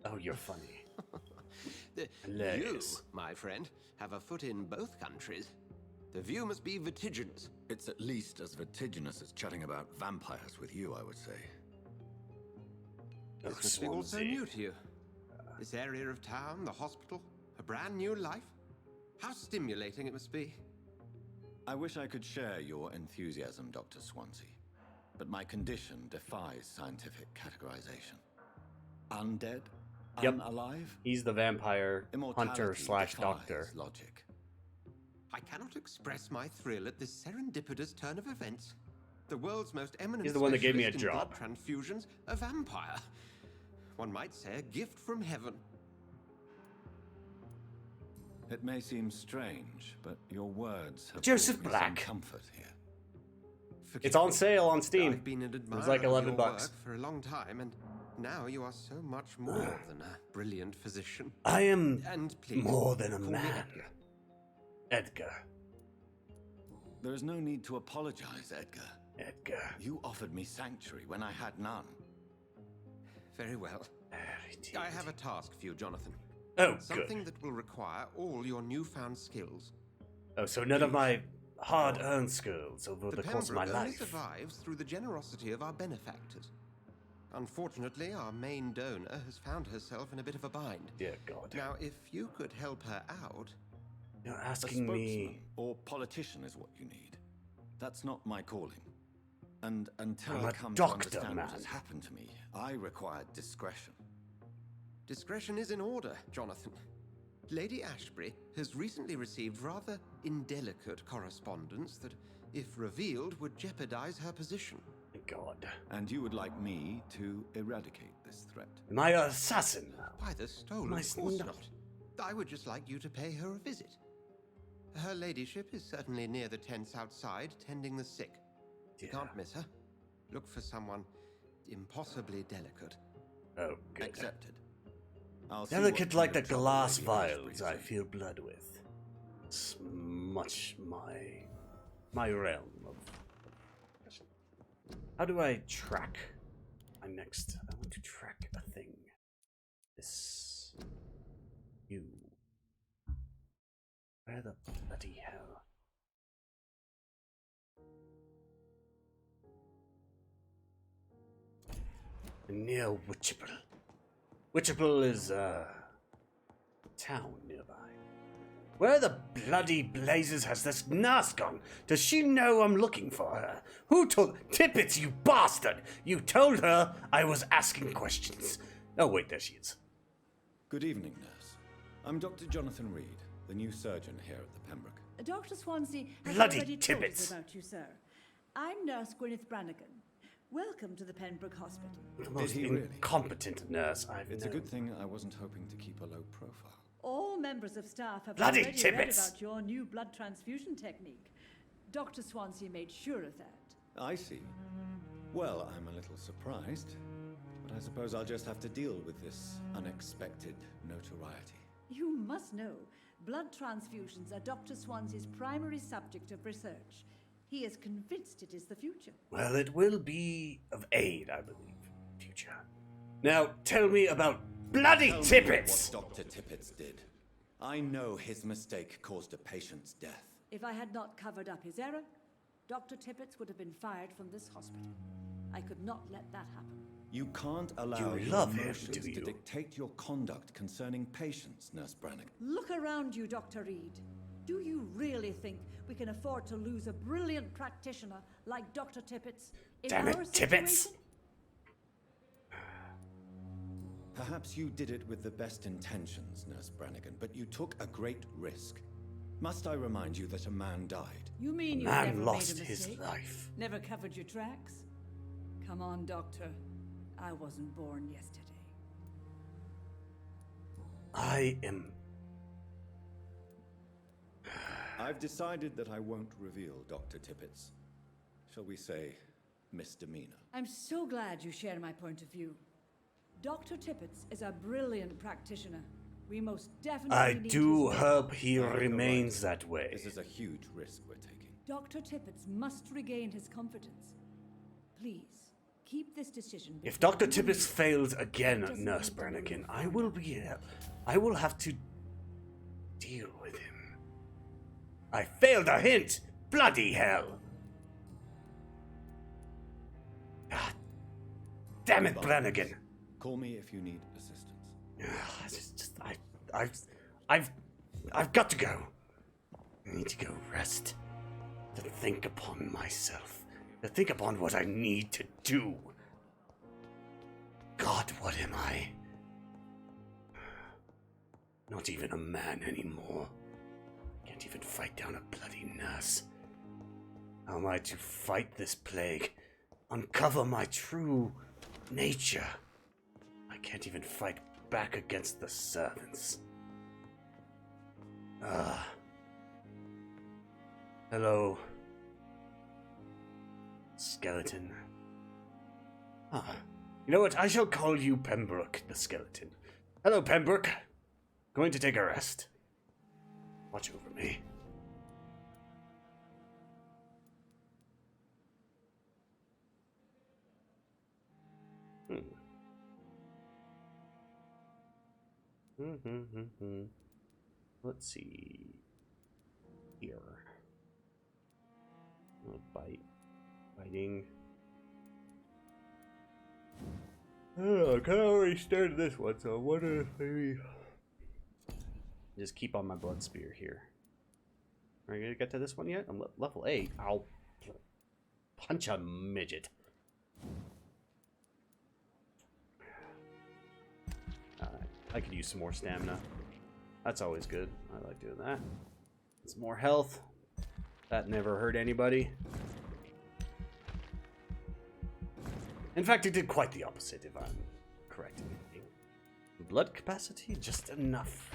Oh, you're funny. You, Hilarious. my friend, have a foot in both countries. The view must be vertiginous. It's at least as vertiginous as chatting about vampires with you, I would say. Oh, This must be all so Swansea. new to you. This area of town, the hospital, a brand new life. How stimulating it must be. I wish I could share your enthusiasm, Dr. Swansea, but my condition defies scientific categorization. Undead? Yep. Unalive? He's the vampire hunter Immortality / defies doctor. logic. I cannot express my thrill at this serendipitous turn of events. The world's most eminent He's the one that gave me a specialist in job. blood transfusions, a vampire. One might say a gift from heaven. It may seem strange, but your words have Joseph brought me some Black. comfort here. It's on sale on Steam. I've been an It admirer was like of 11 your bucks. work for a long time, and now you are so much more than a brilliant physician. I am And please, more than a call me man. Edgar. Edgar. There is no need to apologize, Edgar. Edgar. You offered me sanctuary when I had none. Very well. Very I have a task for you, Jonathan. Oh, Something good. that will require all your newfound skills. Oh, so none of my hard-earned skills over the course of my Pembroke only life. survives through the generosity of our benefactors. Unfortunately, our main donor has found herself in a bit of a bind. Dear God. Now, if you could help her out... You're A asking spokesman me... or politician is what you need. That's not my calling. And until I'm I a come doctor, to understand man. what has happened to me, I require discretion. Discretion is in order, Jonathan. Lady Ashbury has recently received rather indelicate correspondence that, if revealed, would jeopardize her position. God. And you would like me to eradicate this threat? Am I an assassin? By the stole, My of course son- not. I would just like you to pay her a visit. Her ladyship is certainly near the tents outside, tending the sick. You can't miss her. Look for someone impossibly delicate. Oh, good. Accepted. I'll see Delicate what like kind the of trouble glass Lady vials Ashbury's I in. feel blood with. It's much my realm of... How do I track my next... I want to track a thing. This... You... Where the bloody hell? Near Witchable. Witchable is a town nearby. Where the bloody blazes has this nurse gone? Does she know I'm looking for her? Who told... Tippets, you bastard! You told her I was asking questions. Oh, wait, there she is. Good evening, nurse. I'm Dr. Jonathan Reed, the new surgeon here at the Pembroke. Dr. Swansea has Bloody already tippets. told us about you, sir. I'm Nurse Gwyneth Brannigan. Welcome to the Pembroke Hospital. The most he really? incompetent nurse I've It's known. a good thing I wasn't hoping to keep a low profile. All members of staff have Bloody already tippets. read about your new blood transfusion technique. Dr. Swansea made sure of that. I see. Well, I'm a little surprised, but I suppose I'll just have to deal with this unexpected notoriety. You must know, blood transfusions are Dr. Swansea's primary subject of research. He is convinced it is the future. Well, it will be of aid, I believe. Future. Now, tell me about bloody Tell me tippets! what Dr. Tippets did. I know his mistake caused a patient's death. If I had not covered up his error, Dr. Tippets would have been fired from this hospital. I could not let that happen. You can't allow You your love him, emotions do you? to dictate your conduct concerning patients, Nurse Brannigan. Look around you, Dr. Reed. Do you really think we can afford to lose a brilliant practitioner like Dr. Tippets in Damn it, our Tippets! situation? Perhaps you did it with the best intentions, Nurse Brannigan, but you took a great risk. Must I remind you that a man died? You mean you Man never lost made a his mistake? life. Never covered your tracks? Come on, Doctor. I wasn't born yesterday. I've decided that I won't reveal Dr. Tippets. Shall we say, misdemeanor? I'm so glad you share my point of view. Dr. Tippets is a brilliant practitioner. We most definitely I need do his- hope he You're remains right. that way. This is a huge risk we're taking. Dr. Tippets must regain his confidence. Please, keep this decision. If between Dr. you Tippets and me. fails again, Doesn't Nurse need to Brannigan, move I will have to deal with him. I failed a hint! Bloody hell! God damn it, Brannigan! Call me if you need assistance. I've got to go. I need to go rest. To think upon myself. To think upon what I need to do. God, what am I? Not even a man anymore. Can't even fight down a bloody nurse. How am I to fight this plague? Uncover my true nature. I can't even fight back against the servants. Hello. Skeleton. You know what? I shall call you Pembroke the Skeleton. Hello, Pembroke. Going to take a rest. Watch over me. Let's see. Here. Biting. Oh, I kind of already started this one, so I wonder if maybe just keep on my blood spear here. Are you gonna get to this one yet? I'm level 8. Ow. punch a midget. I could use some more stamina. That's always good. I like doing that. Some more health. That never hurt anybody. In fact, it did quite the opposite, if I'm correct in thinking. Blood capacity? Just enough.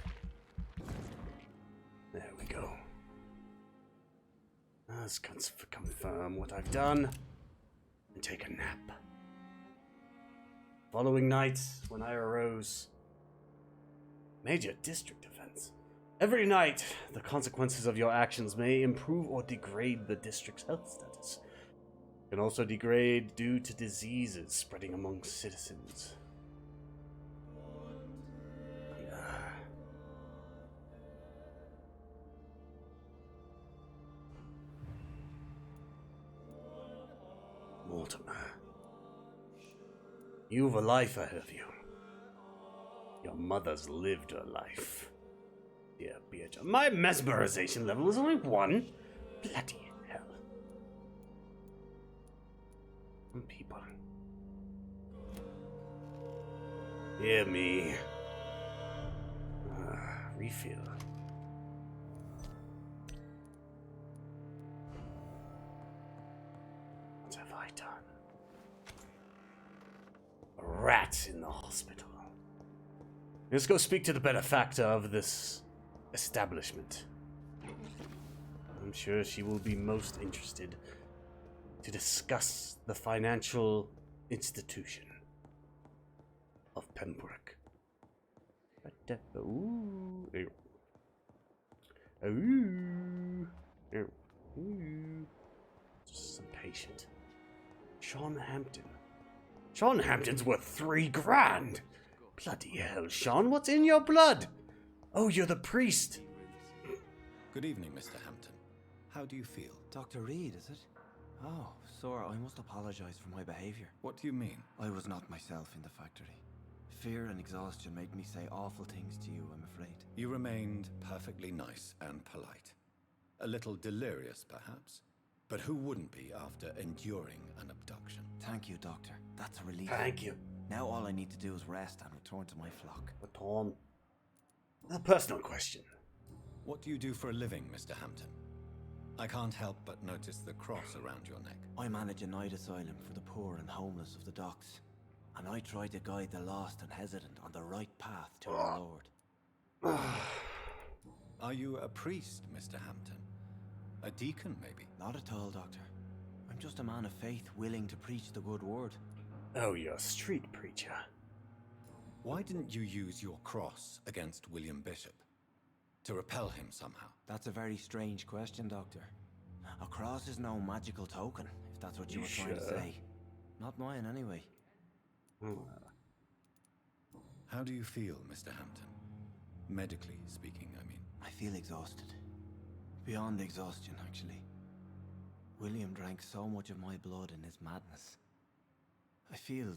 There we go. Let's confirm what I've done and take a nap. Following night, when I arose, major district events. Every night, the consequences of your actions may improve or degrade the district's health status. It can also degrade due to diseases spreading among citizens. Mortimer, you've a life ahead of you. Your mother's lived her life. Dear Beatrice, my mesmerization level is only 1. Bloody hell. Some people. Hear me. Refill. What have I done? A rat in the hospital. Let's go speak to the benefactor of this establishment. I'm sure she will be most interested to discuss the financial institution of Pembroke. Ooh. Ooh. Ooh. Just impatient. Sean Hampton. Sean Hampton's worth 3 grand. Bloody hell, Sean, what's in your blood? Oh, you're the priest. Good evening, Mr. Hampton. How do you feel? Dr. Reed, is it? Oh, sir, I must apologize for my behavior. What do you mean? I was not myself in the factory. Fear and exhaustion made me say awful things to you, I'm afraid. You remained perfectly nice and polite. A little delirious, perhaps. But who wouldn't be after enduring an abduction? Thank you, Doctor. That's a relief. Thank you. Now all I need to do is rest and return to my flock. Return. A personal question. What do you do for a living, Mr. Hampton? I can't help but notice the cross around your neck. I manage a night asylum for the poor and homeless of the docks. And I try to guide the lost and hesitant on the right path to our Lord. Are you a priest, Mr. Hampton? A deacon, maybe? Not at all, Doctor. I'm just a man of faith willing to preach the good word. Oh, you're a street preacher. Why didn't you use your cross against William Bishop? To repel him somehow? That's a very strange question, Doctor. A cross is no magical token, if that's what you were trying to say. Not mine, anyway. How do you feel, Mr. Hampton? Medically speaking, I mean. I feel exhausted. Beyond exhaustion, actually. William drank so much of my blood in his madness. I feel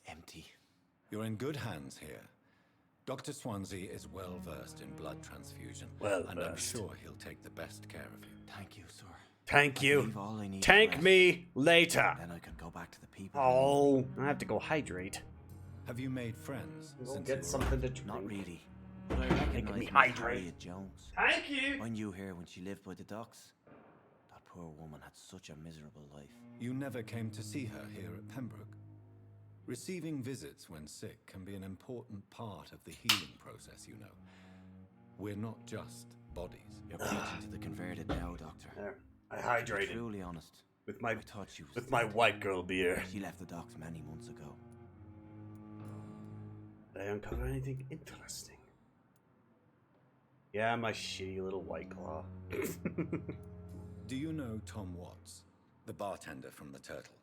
empty. You're in good hands here. Dr. Swansea is well versed in blood transfusion. And I'm sure he'll take the best care of you. Thank you, sir. Thank you. Tank me later. Then I can go back to the people. Oh, I have to go hydrate. Have you made friends? We'll get something to drink. Not really. But I recognize me Miss hydrate. Harriet Jones. Thank you. I knew her when she lived by the docks. That poor woman had such a miserable life. You never came to see her here at Pembroke. Receiving visits when sick can be an important part of the healing process, you know. We're not just bodies. You're preaching to the converted now, Doctor. There. I hydrated. To be truly honest. With my I thought she was with my white girl beer. She left the docks many months ago. Did I uncover anything interesting? Yeah, my shitty little white claw. Do you know Tom Watts, the bartender from the Turtle?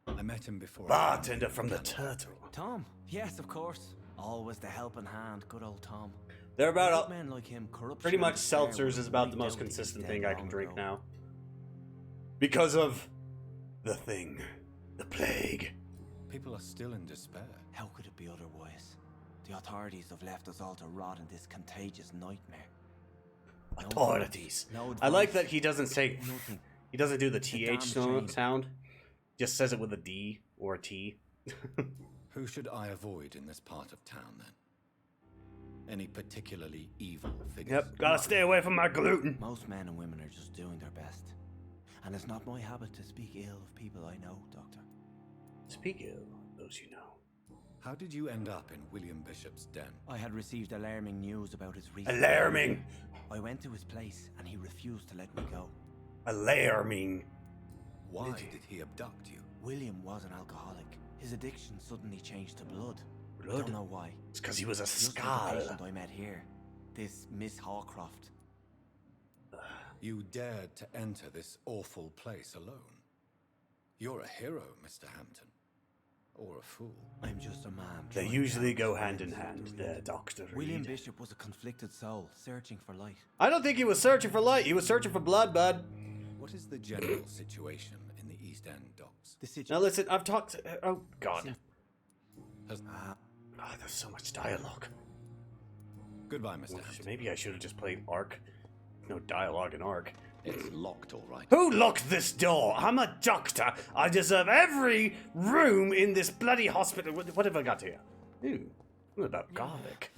I met him before. Bartender from the Turtle. Tom? Yes, of course. Always the helping hand, good old Tom. They're about men like him, corruption pretty much and despair seltzers will is about leak the most out that he's consistent dead thing I long can drink ago. now. Because of the thing. The plague. People are still in despair. How could it be otherwise? The authorities have left us all to rot in this contagious nightmare. Authorities. No I like advice, that he doesn't say nothing. He doesn't do the damn TH shame. sound. Just says it with a D or a T. Who should I avoid in this part of town, then? Any particularly evil figures? Yep, gotta stay away from my gluten. Most men and women are just doing their best. And it's not my habit to speak ill of people I know, Doctor. Speak ill of those you know. How did you end up in William Bishop's den? I had received alarming news about his recent... Alarming! I went to his place and he refused to let me go. Alarming. Why did he abduct you? William was an alcoholic. His addiction suddenly changed to blood. I Blood? don't know why. It's because he was a Just like skull. the patient I met here. This Miss Hawcroft. You dared to enter this awful place alone. You're a hero, Mr. Hampton. Or a fool. I'm just a man. They trying usually to go find hand in Dr. hand Reed. there, Dr. Reed. William Bishop was a conflicted soul, searching for light. I don't think he was searching for light. He was searching for blood, bud. What is the general situation in the East End docks? Now listen, I've talked... oh, God. Has- Oh, there's so much dialogue. Goodbye, Mr. Hampton. Maybe I should have just played Ark. No dialogue in Ark. It's locked, all right. Who locked this door? I'm a doctor. I deserve every room in this bloody hospital. What have I got here? Ooh, what about garlic?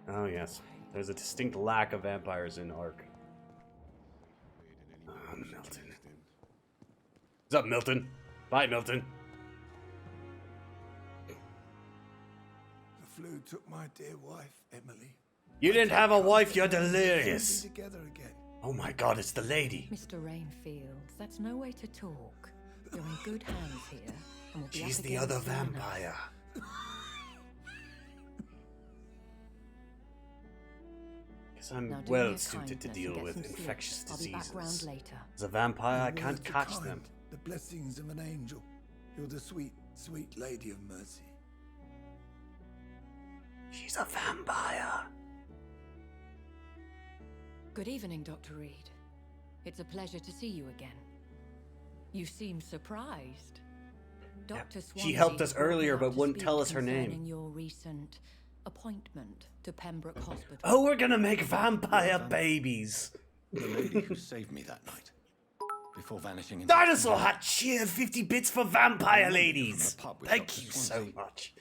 Oh, yes. There's a distinct lack of vampires in Ark. Milton. What's up, Milton? Bye, Milton. The flu took my dear wife, Emily. You didn't have a wife, you're delirious. We'll be together again. Oh my God, it's the lady. Mr. Rainfield, that's no way to talk. You're in good hands here, and we'll be She's up the against other soon enough. vampire. Guess I'm Now do me well a suited to kindness deal and get with some sleep. infectious I'll be back round diseases. later. As a vampire, I Your can't words are catch kind, them. The blessings of an angel. You're the sweet, sweet lady of mercy. She's a vampire. Good evening, Dr. Reed. It's a pleasure to see you again. You seem surprised. Dr. She helped us Swansea brought me earlier, up but to wouldn't speak tell us her name. concerning your recent appointment to Pembroke Hospital. Oh, we're gonna make vampire babies. The lady who saved me that night. Before vanishing into... Dinosaur Hut cheered 50 bits for vampire ladies. From the pub with Thank Dr. you so Swansea. much.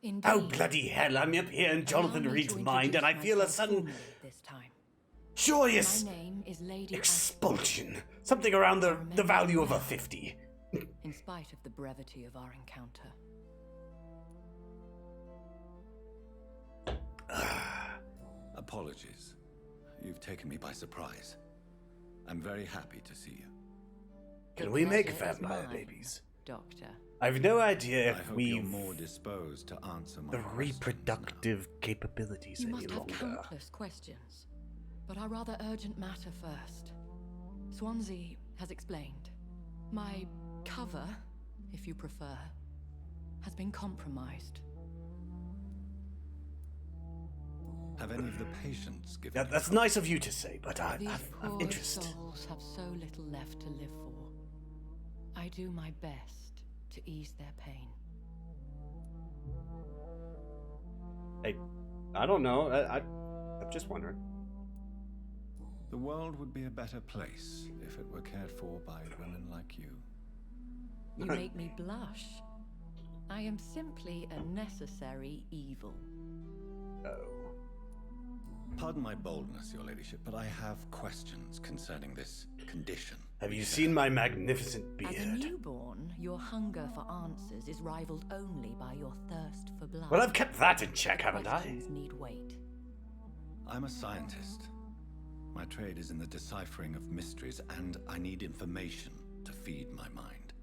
Indeed. Oh, bloody hell, I'm up here in Jonathan Allow me Reed's to mind, and I introduce feel a myself sudden formally this time. joyous My name is Lady expulsion. Something around the value of a 50. in spite of the brevity of our encounter. Apologies. You've taken me by surprise. I'm very happy to see you. Can The we make pleasure is vampire mine, babies? Doctor. I've no idea I if hope you're we've more disposed to answer my the questions reproductive capabilities You any must have longer. countless questions, but our rather urgent matter first. Swansea has explained. My cover, if you prefer, has been compromised. Have any of the patients given you That's nice of you to say, but These I've poor interest. souls have so little left to live for. I do my best to ease their pain. Hey, I don't know. I'm just wondering. The world would be a better place if it were cared for by women like you. You make me blush. I am simply a necessary evil. Oh. Pardon my boldness, your ladyship, but I have questions concerning this condition. Have you seen my magnificent As a beard? newborn, your hunger for answers is rivaled only by your thirst for blood. Well, I've kept that in check, haven't I? Questions need wait. I'm a scientist. My trade is in the deciphering of mysteries, and I need information to feed my mind.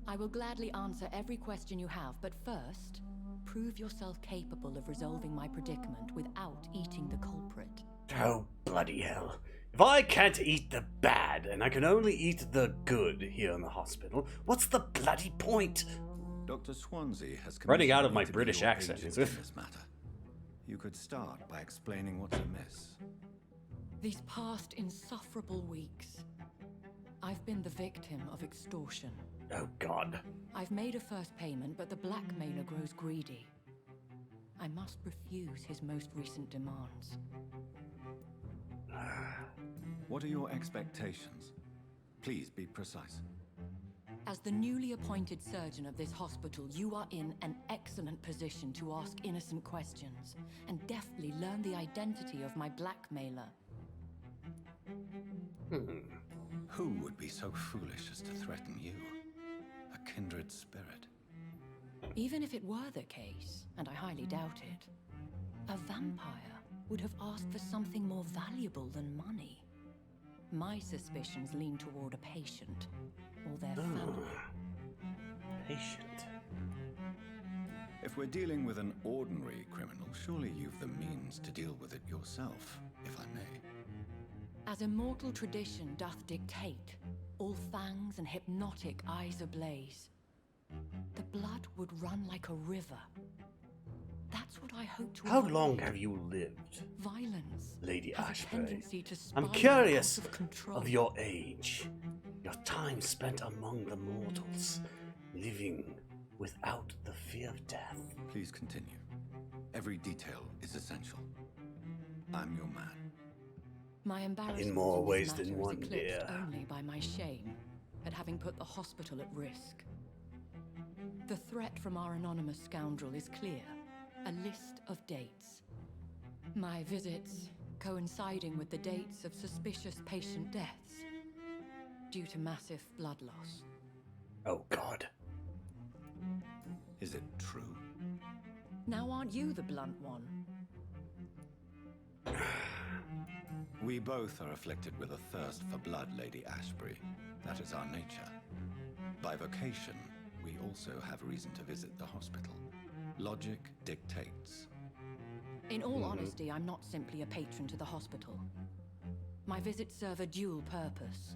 I will gladly answer every question you have, but first, prove yourself capable of resolving my predicament without eating the culprit. Oh, bloody hell. If I can't eat the bad, and I can only eat the good here in the hospital, what's the bloody point? Dr. Swansea has Running out of commissioned my me to be British your accent, agent is it? in this matter. You could start by explaining what's amiss. These past insufferable weeks, I've been the victim of extortion. Oh, God. I've made a first payment, but the blackmailer grows greedy. I must refuse his most recent demands. What are your expectations? Please be precise. As the newly appointed surgeon of this hospital, you are in an excellent position to ask innocent questions and deftly learn the identity of my blackmailer. Who would be so foolish as to threaten you? A kindred spirit. Even if it were the case, and I highly doubt it, a vampire would have asked for something more valuable than money. My suspicions lean toward a patient or their family. Patient. If we're dealing with an ordinary criminal, surely you've the means to deal with it yourself, if I may. As immortal tradition doth dictate, all fangs and hypnotic eyes ablaze, the blood would run like a river. That's what I hope to How avoid. long have you lived, Violence, Lady has a Ashbury? tendency to I'm spiral curious out of control. of your age, your time spent among the mortals, living without the fear of death. Please continue. Every detail is essential. I'm your man. My embarrassment In more in this ways matter than is one, eclipsed dear. only by my shame at having put the hospital at risk. The threat from our anonymous scoundrel is clear. A list of dates. My visits coinciding with the dates of suspicious patient deaths due to massive blood loss. Oh, God. Is it true? Now aren't you the blunt one? We both are afflicted with a thirst for blood, Lady Ashbury. That is our nature. By vocation, we also have reason to visit the hospital. Logic dictates. In all honesty, I'm not simply a patron to the hospital. My visits serve a dual purpose.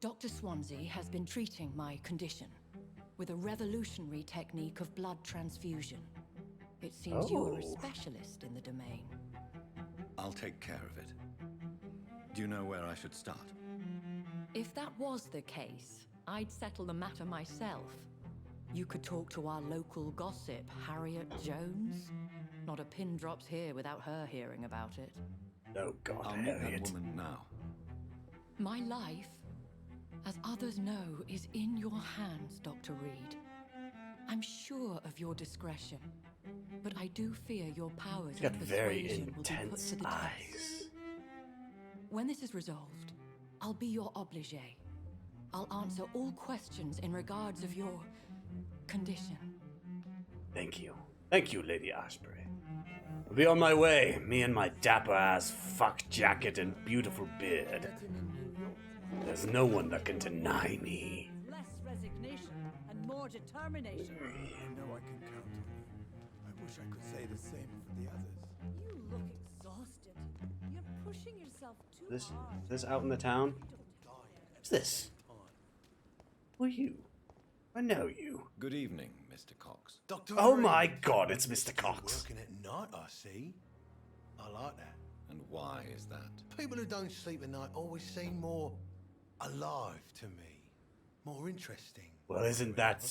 Dr. Swansea has been treating my condition with a revolutionary technique of blood transfusion. It seems you are a specialist in the domain. I'll take care of it. Do you know where I should start? If that was the case, I'd settle the matter myself. You could talk to our local gossip, Harriet Jones. Not a pin drops here without her hearing about it. Oh, God, I'll meet Harriet. that woman now. My life, as others know, is in your hands, Dr. Reed. I'm sure of your discretion, but I do fear your powers She's got of very persuasion will be put intense to the eyes. test. When this is resolved, I'll be your obligé. I'll answer all questions in regards of your condition. Thank you. Thank you, Lady Ashbury. I'll be on my way, me and my dapper-ass fuck jacket and beautiful beard. There's no one that can deny me. Less resignation and more determination. You know I can count on you. I wish I could say the same for the others. You look exhausted. You're pushing yourself too hard. This out in the town? Who's this? Who are you? I know you. Good evening, Mr. Cox. Dr. Oh Reed. my God, it's Mr. Cox. Working at night, I see. I like that. And why is that? People who don't sleep at night always seem more alive to me. More interesting. Well, isn't that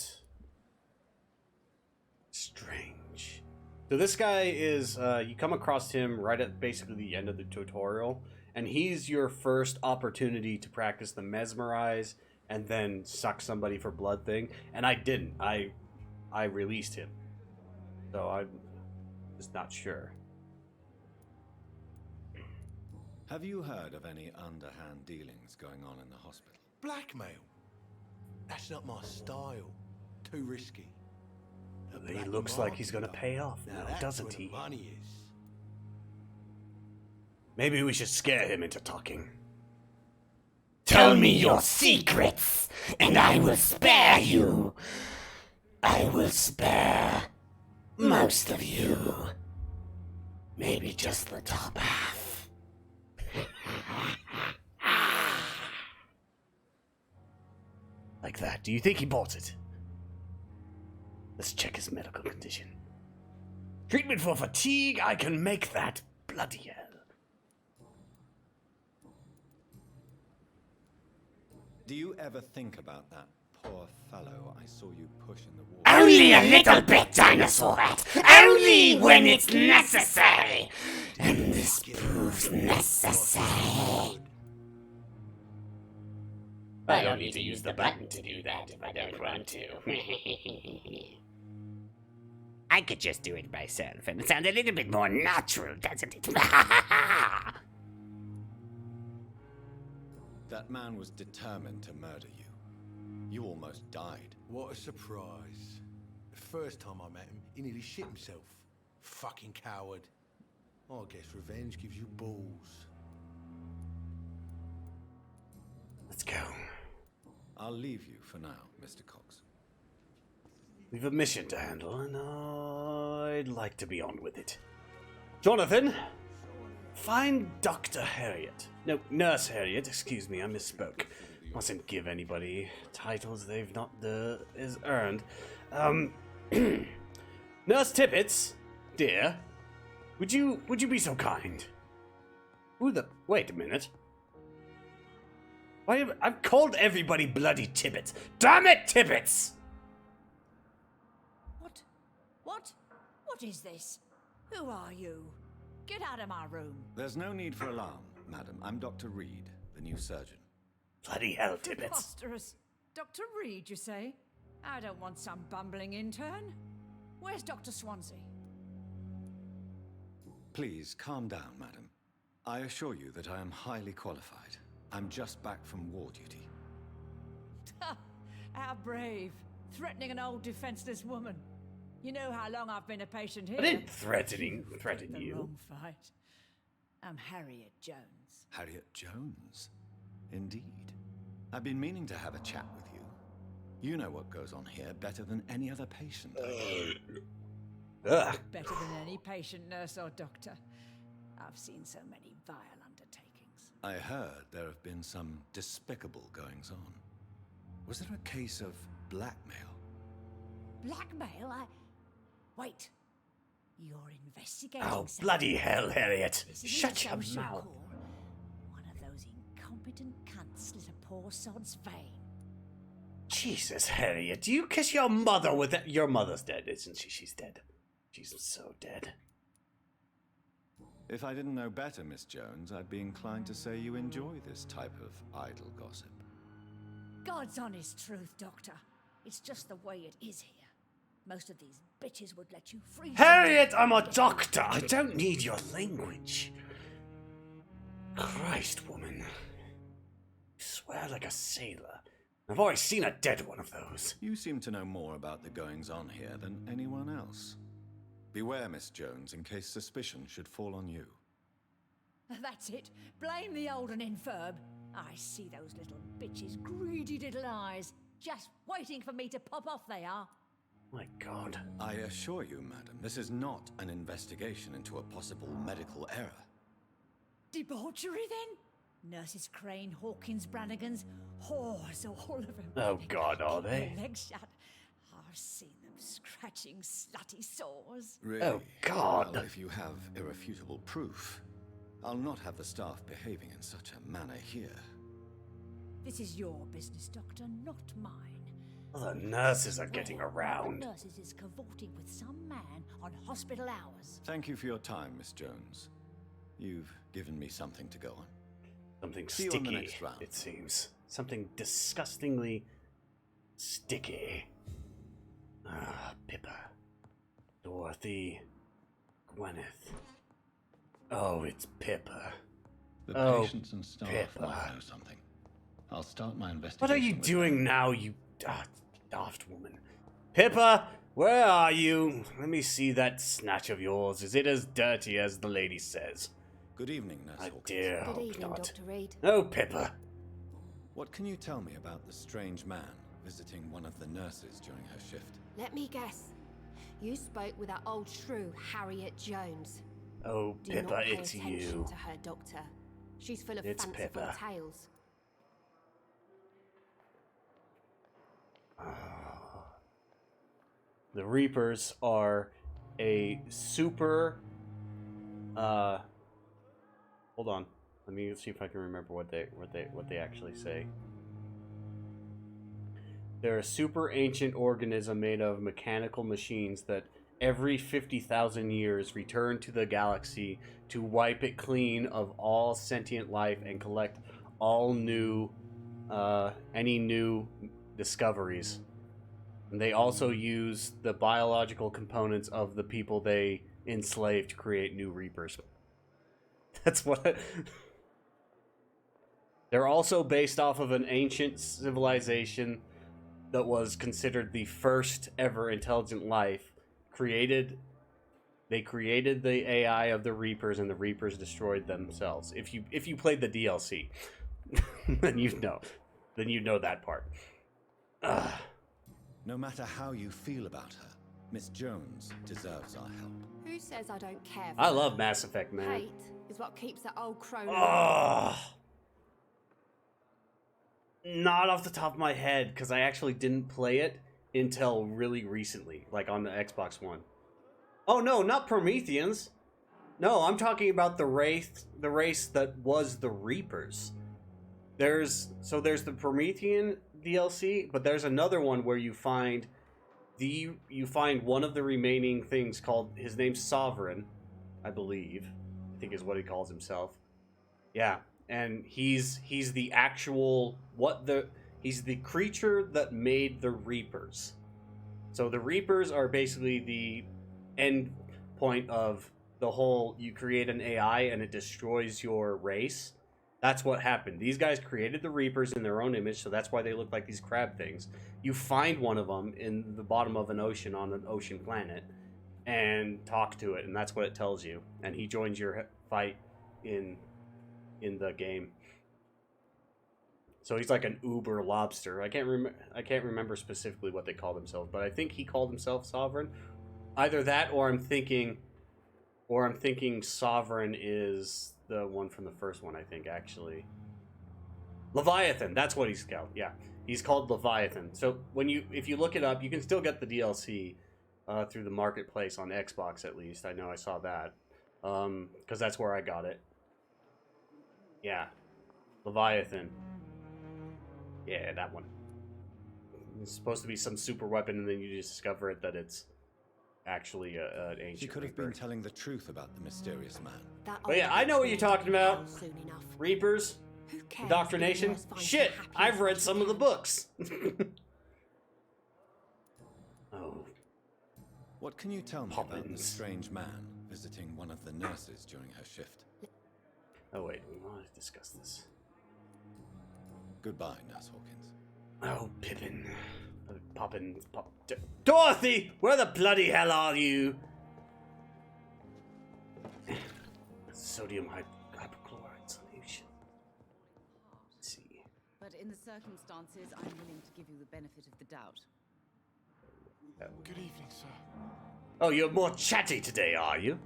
strange? So this guy is, you come across him right at basically the end of the tutorial, and he's your first opportunity to practice the mesmerize and then suck somebody for blood thing, and I didn't. I released him. So I'm just not sure. Have you heard of any underhand dealings going on in the hospital? Blackmail? That's not my style. Too risky. The He black looks like he's market, gonna pay off now now, that's doesn't where the he? money is. Maybe we should scare him into talking. Tell me your secrets, and I will spare you. I will spare most of you. Maybe just the top half. Like that. Do you think he bought it? Let's check his medical condition. Treatment for fatigue, I can make that. Bloody hell. Do you ever think about that poor fellow I saw you push in the wall? Only a little bit, Dinosaur Rat. Only when it's necessary. And this proves necessary. I don't need to use the button to do that if I don't want to. I could just do it myself, and it sounds a little bit more natural, doesn't it? That man was determined to murder you. You almost died. What a surprise. The first time I met him, he nearly shit himself. Fucking coward. I guess revenge gives you balls. Let's go. I'll leave you for now, Mr. Cox. We've a mission to handle, and I'd like to be on with it. Jonathan, find Dr. Harriet. No, Nurse Harriet, excuse me, I misspoke. Mustn't give anybody titles they've not earned. Nurse Tippets, dear, would you be so kind? Wait a minute. I've called everybody bloody Tippets. Damn it, Tippets! What is this? Who are you? Get out of my room. There's no need for alarm, madam. I'm Dr. Reed, the new surgeon. Bloody hell, Tippets. Preposterous. Dr. Reed, you say? I don't want some bumbling intern. Where's Dr. Swansea? Please, calm down, madam. I assure you that I am highly qualified. I'm just back from war duty. How brave. Threatening an old defenseless woman. You know how long I've been a patient here. I didn't threaten the you. Wrong fight. I'm Harriet Jones. Harriet Jones? Indeed. I've been meaning to have a chat with you. You know what goes on here better than any other patient. Better than any patient, nurse, or doctor. I've seen so many vile undertakings. I heard there have been some despicable goings on. Was there a case of blackmail? Blackmail? Wait. You're investigating Oh, something. bloody hell, Harriet. This isn't Shut a your social mouth. call. One of those incompetent cunts slit a poor sod's vein. Jesus, Harriet, do you kiss your mother with that? Your mother's dead, isn't she? She's dead. She's so dead. If I didn't know better, Miss Jones, I'd be inclined to say you enjoy this type of idle gossip. God's honest truth, Doctor. It's just the way it is here. Most of these bitches would let you free. Harriet, I'm a doctor. I don't need your language. Christ, woman. You swear like a sailor. I've always seen a dead one of those. You seem to know more about the goings-on here than anyone else. Beware, Miss Jones, in case suspicion should fall on you. That's it. Blame the old and infirm. I see those little bitches' greedy little eyes. Just waiting for me to pop off they are. My God. I assure you, madam, this is not an investigation into a possible medical error. Debauchery, then? Nurses Crane, Hawkins, Brannigans, whores, all of them. Oh, God, are Keep they? their legs shut. I've seen them scratching slutty sores. Really? Oh, God. Well, if you have irrefutable proof, I'll not have the staff behaving in such a manner here. This is your business, Doctor, not mine. The nurses are getting around. The nurses is cavorting with some man on hospital hours. Thank you for your time, Miss Jones. You've given me something to go on. Something See you on the sticky, next round. it seems. Something disgustingly sticky. Ah, Pippa. Dorothy. Gwyneth. Oh, it's Pippa. The patients and staff Pippa. might know something. I'll start my investigation. What are you with doing now, you daft woman? Pippa, where are you? Let me see that snatch of yours. Is it as dirty as the lady says? Good evening, Nurse Hawkins. Dear, Good hope evening, not. Dr. Reed. Oh, Pippa. What can you tell me about the strange man visiting one of the nurses during her shift? Let me guess. You spoke with that old shrew, Harriet Jones. Oh, Do Pippa, not pay it's attention you. to her, Doctor. She's full of It's fanciful Pippa. tales. The Reapers are a super hold on. Let me see if I can remember what they actually say. They're a super ancient organism made of mechanical machines that every 50,000 years return to the galaxy to wipe it clean of all sentient life and collect all new any new discoveries. And they also use the biological components of the people they enslaved to create new Reapers. That's what... They're also based off of an ancient civilization that was considered the first ever intelligent life. They created the AI of the Reapers, and the Reapers destroyed themselves. If you played the DLC, then you'd know. Then you'd know that part. Ugh. No matter how you feel about her, Miss Jones deserves our help. Who says I don't care for I her? love Mass Effect, man. Hate is what keeps that old crone. Not off the top of my head, because I actually didn't play it until really recently, like on the Xbox One. Oh no, not Prometheans. No, I'm talking about the race that was the Reapers. There's the Promethean DLC, but there's another one where you find one of the remaining things called, his name's Sovereign, I believe. I think is what he calls himself. Yeah, and he's the actual he's the creature that made the Reapers. So the Reapers are basically the end point of the whole, you create an AI and it destroys your race. That's what happened. These guys created the Reapers in their own image, so that's why they look like these crab things. You find one of them in the bottom of an ocean on an ocean planet and talk to it, and that's what it tells you. And he joins your fight in the game. So he's like an uber lobster. I can't remember specifically what they call themselves, but I think he called himself Sovereign. Either that, or I'm thinking Sovereign is the one from the first one, I think, actually. Leviathan, that's what he's called. Yeah, he's called Leviathan. So if you look it up, you can still get the DLC through the marketplace on Xbox, at least. I know I saw that, because that's where I got it. Yeah, Leviathan. Yeah, that one. It's supposed to be some super weapon, and then you just discover that it's actually an ancient She could have Reaper. been telling the truth about the mysterious man. But yeah, I know what you're talking about. Reapers, indoctrination. Shit, I've read some of the books. Oh. What can you tell me about the strange man visiting one of the nurses during her shift? Oh wait, we want to discuss this. Goodbye, Nurse Hawkins. Oh, Pippin. Dorothy! Where the bloody hell are you? Sodium hypochlorite solution. Let's see. But in the circumstances, I'm willing to give you the benefit of the doubt. Good evening, sir. Oh, you're more chatty today, are you?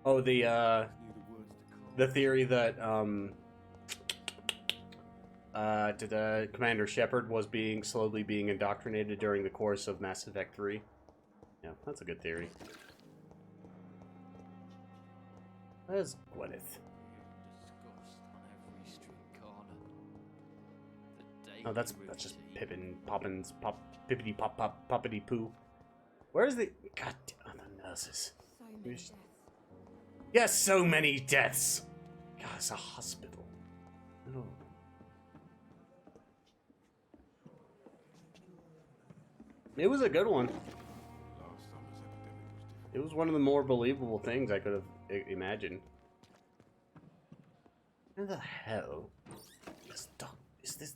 Oh, the theory that Commander Shepard was slowly being indoctrinated during the course of Mass Effect 3. Yeah, that's a good theory. Where's Gwyneth? Oh, that's just Pippin, Poppins, Pippity Pop Pop Poppity Poo. Where's the God damn the nurses? So many deaths. Yes, so many deaths. God, it's a hospital. Oh. It was a good one. It was one of the more believable things I could have imagined. Where the hell is this?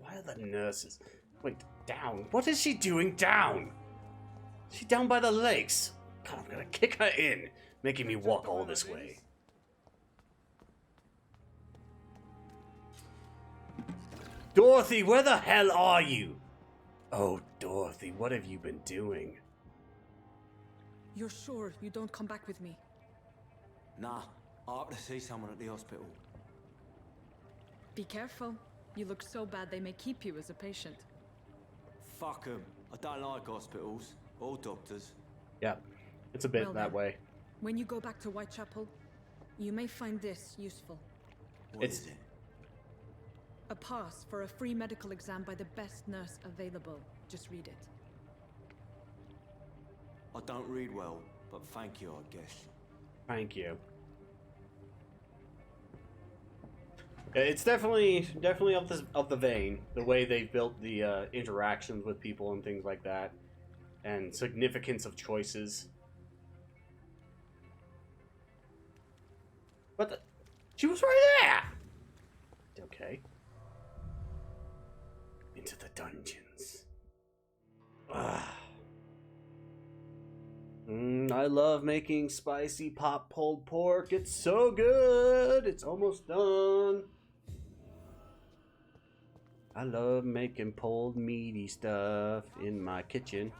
Why are the nurses? Wait, down. What is she doing down? Is she down by the lakes? God, I'm gonna kick her in, making me walk all this way. Dorothy, where the hell are you? Oh, Dorothy, what have you been doing? You're sure you don't come back with me? Nah, I have to see someone at the hospital. Be careful. You look so bad they may keep you as a patient. Fuck 'em. I don't like hospitals or doctors. Yeah, it's a bit Well, that then, way. When you go back to Whitechapel, you may find this useful. What is it? A pass for a free medical exam by the best nurse available. Just read it. I don't read well. but thank you, I guess. Thank you. It's definitely of the vein, the way they've built the interactions with people and things like that, and significance of choices. But she was right there. Okay. Into the dungeons. I love making spicy pop pulled pork. It's so good. It's almost done. I love making pulled meaty stuff in my kitchen.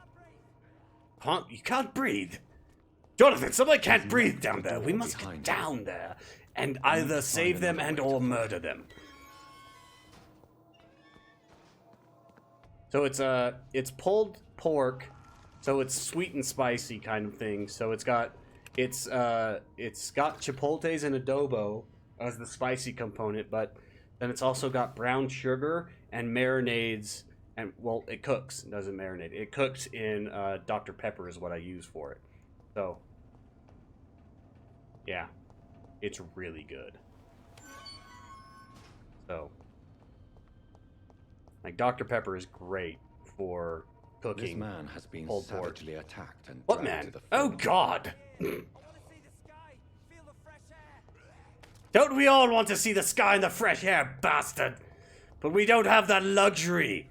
Huh? You can't breathe. Jonathan, somebody can't breathe down there. We must get down there and either save them and or murder them. So it's pulled pork, so it's sweet and spicy kind of thing. So it's got chipotles and adobo as the spicy component, but then it's also got brown sugar and marinades, and well, it cooks. It doesn't marinate. It cooks in Dr. Pepper is what I use for it. So yeah, it's really good. So like Dr. Pepper is great for cooking. This man has been savagely attacked and what dragged man? to the Oh God! Don't we all want to see the sky and the fresh air, bastard? But we don't have that luxury.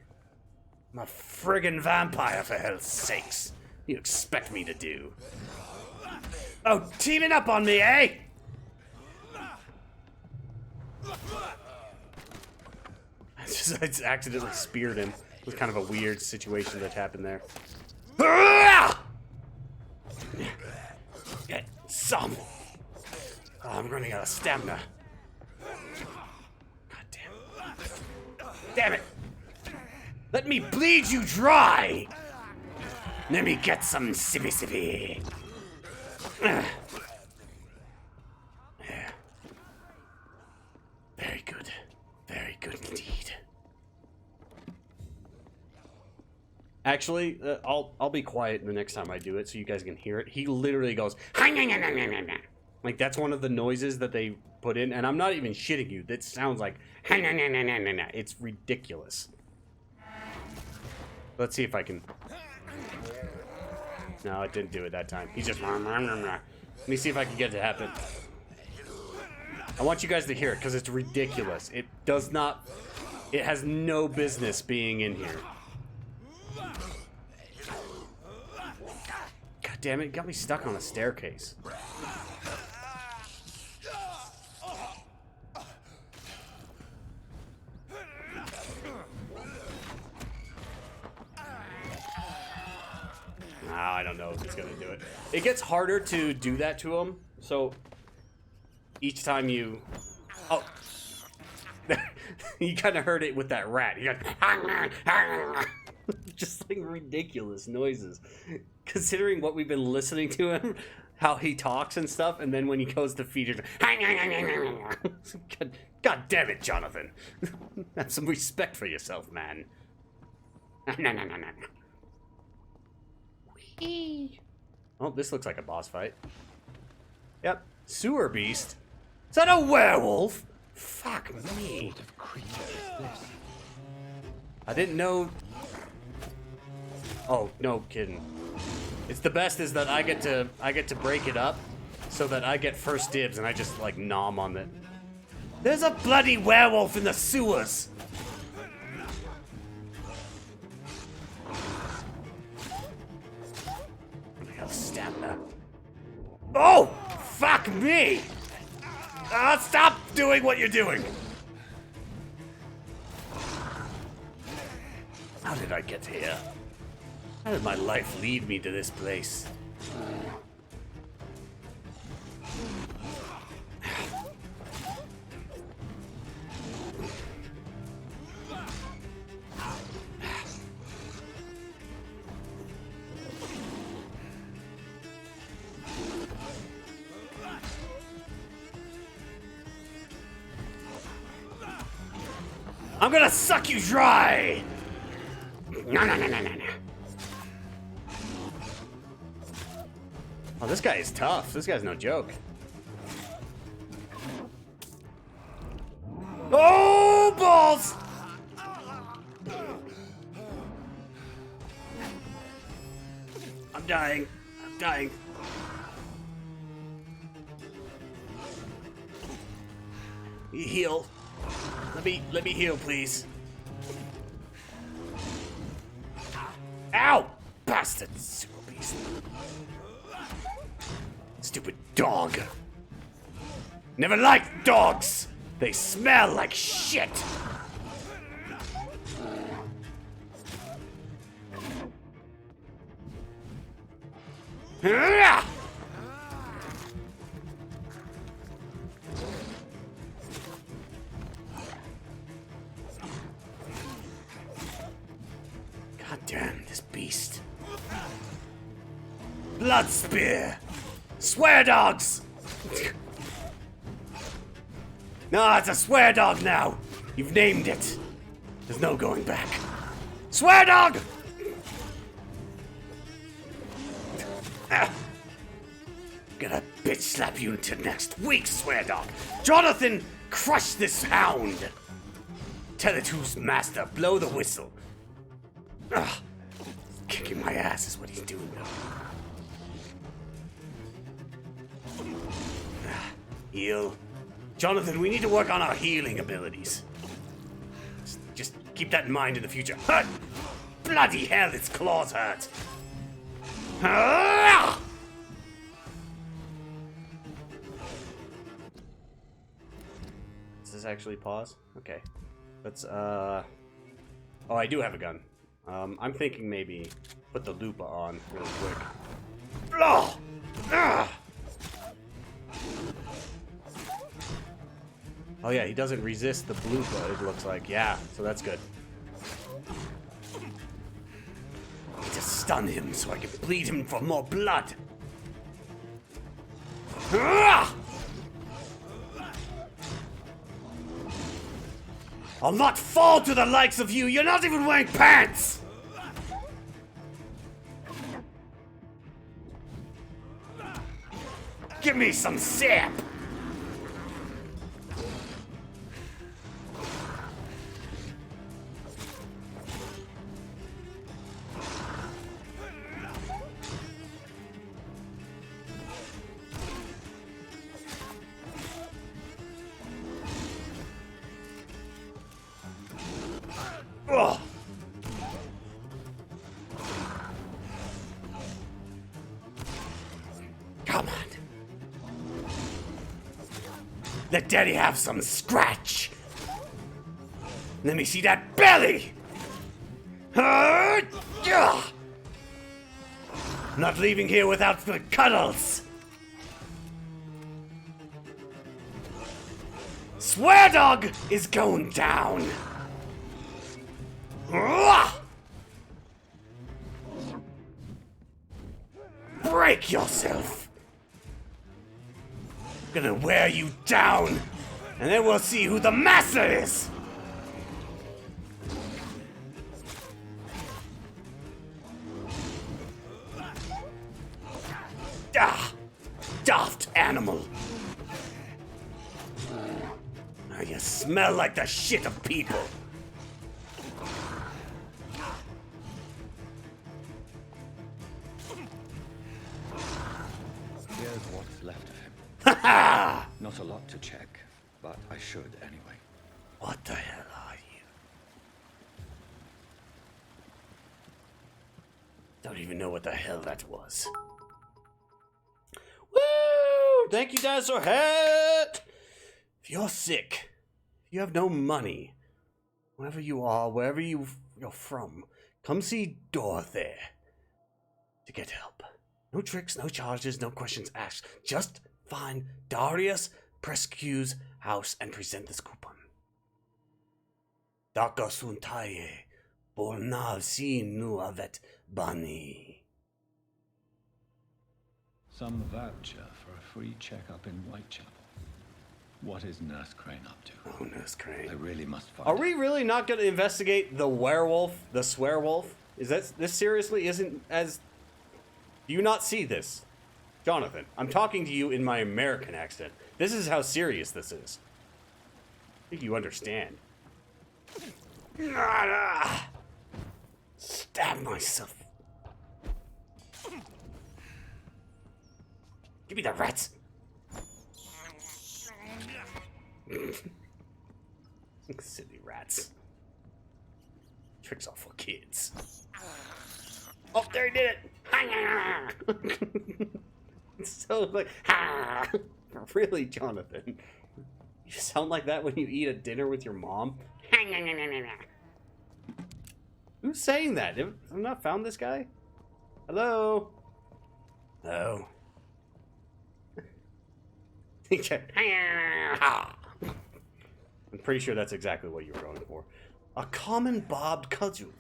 I'm a friggin' vampire, for hell's sakes. What do you expect me to do? Oh, teaming up on me, eh? I just accidentally speared him. It was kind of a weird situation that happened there. Get some. Oh, I'm running out of stamina. God damn. Damn it. Let me bleed you dry. Let me get some sippy sippy. Yeah. Very good. Very good indeed. Actually, I'll be quiet the next time I do it so you guys can hear it. He literally goes, like that's one of the noises that they put in, and I'm not even shitting you. That sounds like, it's ridiculous. Let's see if I can. No, it didn't do it that time. He's just. Let me see if I can get it to happen. I want you guys to hear it because it's ridiculous. It does not. It has no business being in here. God damn it! It got me stuck on a staircase. I don't know if it's gonna do it. It gets harder to do that to him, so each time you... Oh. You kind of heard it with that rat. You got... Just like ridiculous noises. Considering what we've been listening to him, how he talks and stuff, and then when he goes to feed it... God damn it, Jonathan. Have some respect for yourself, man. Oh, this looks like a boss fight. Yep. Sewer beast? Is that a werewolf? Fuck me. What of creature is this? I didn't know. Oh, no kidding. It's the best is that I get to break it up so that I get first dibs and I just like nom on it. There's a bloody werewolf in the sewers. Stamina. Oh, fuck me! Stop doing what you're doing! How did I get here? How did my life lead me to this place? I'm gonna suck you dry! No. I this guy is tough. This guy's no joke. Oh, balls! I'm dying. I'm dying. Heal. Let me heal, please. Ow! Bastard! Super beast. Stupid dog. Never liked dogs. They smell like shit. God damn this beast. Blood spear. Swear dogs. No, it's a swear dog now. You've named it. There's no going back. Swear dog. Gonna bitch slap you into next week, swear dog. Jonathan, crush this hound. Tell it who's master. Blow the whistle. Ugh. Kicking my ass is what he's doing now. Heal. Jonathan, we need to work on our healing abilities. Just keep that in mind in the future. Hurt! Bloody hell, its claws hurt. Ah! Does this actually pause? Okay. Let's, Oh, I do have a gun. I'm thinking maybe put the Lupa on really quick. Oh! Ah! Oh yeah, he doesn't resist the Blupa, it looks like. Yeah, so that's good. I need to stun him so I can bleed him for more blood. Ah! I'll not fall to the likes of you! You're not even wearing pants! Give me some sap! Ugh. Come on. Let Daddy have some scratch. Let me see that belly. Not leaving here without the cuddles. Swear dog is going down. Break yourself. I'm gonna wear you down, and then we'll see who the master is. Ah, daft animal. Now you smell like the shit of people. Here's what's left of him. Ha! Not a lot to check, but I should anyway. What the hell are you? Don't even know what the hell that was. Woo! Thank you, Dinosaur Head! If you're sick, if you have no money, wherever you are, wherever you're from, come see Dorothy to get help. No tricks, no charges, no questions asked. Just find Darius Prescue's house and present this coupon. Daka suntaye, bolnav si nu avet bani. Some voucher for a free checkup in Whitechapel. What is Nurse Crane up to? Oh, Nurse Crane. I really must find Are we really not going to investigate the werewolf, the swearwolf? Is that this seriously isn't as... Do you not see this? Jonathan, I'm talking to you in my American accent. This is how serious this is. I think you understand. Stab myself. Give me the rats. Silly rats. Tricks are for kids. Oh, there he did it! It's so like, really, Jonathan? You sound like that when you eat at dinner with your mom? Who's saying that? Have I not found this guy? Hello? Hello? I'm pretty sure that's exactly what you were going for. A common bobbed cudgel.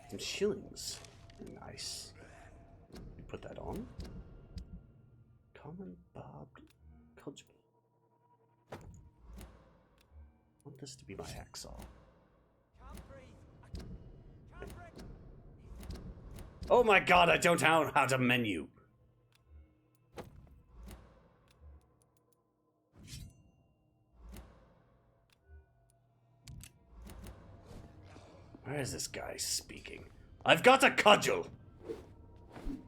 Some shillings. Nice. You put that on? Common bobbed cudgel. I want this to be my hacksaw. Oh my god, I don't know how to menu. Where is this guy speaking? I've got a cudgel!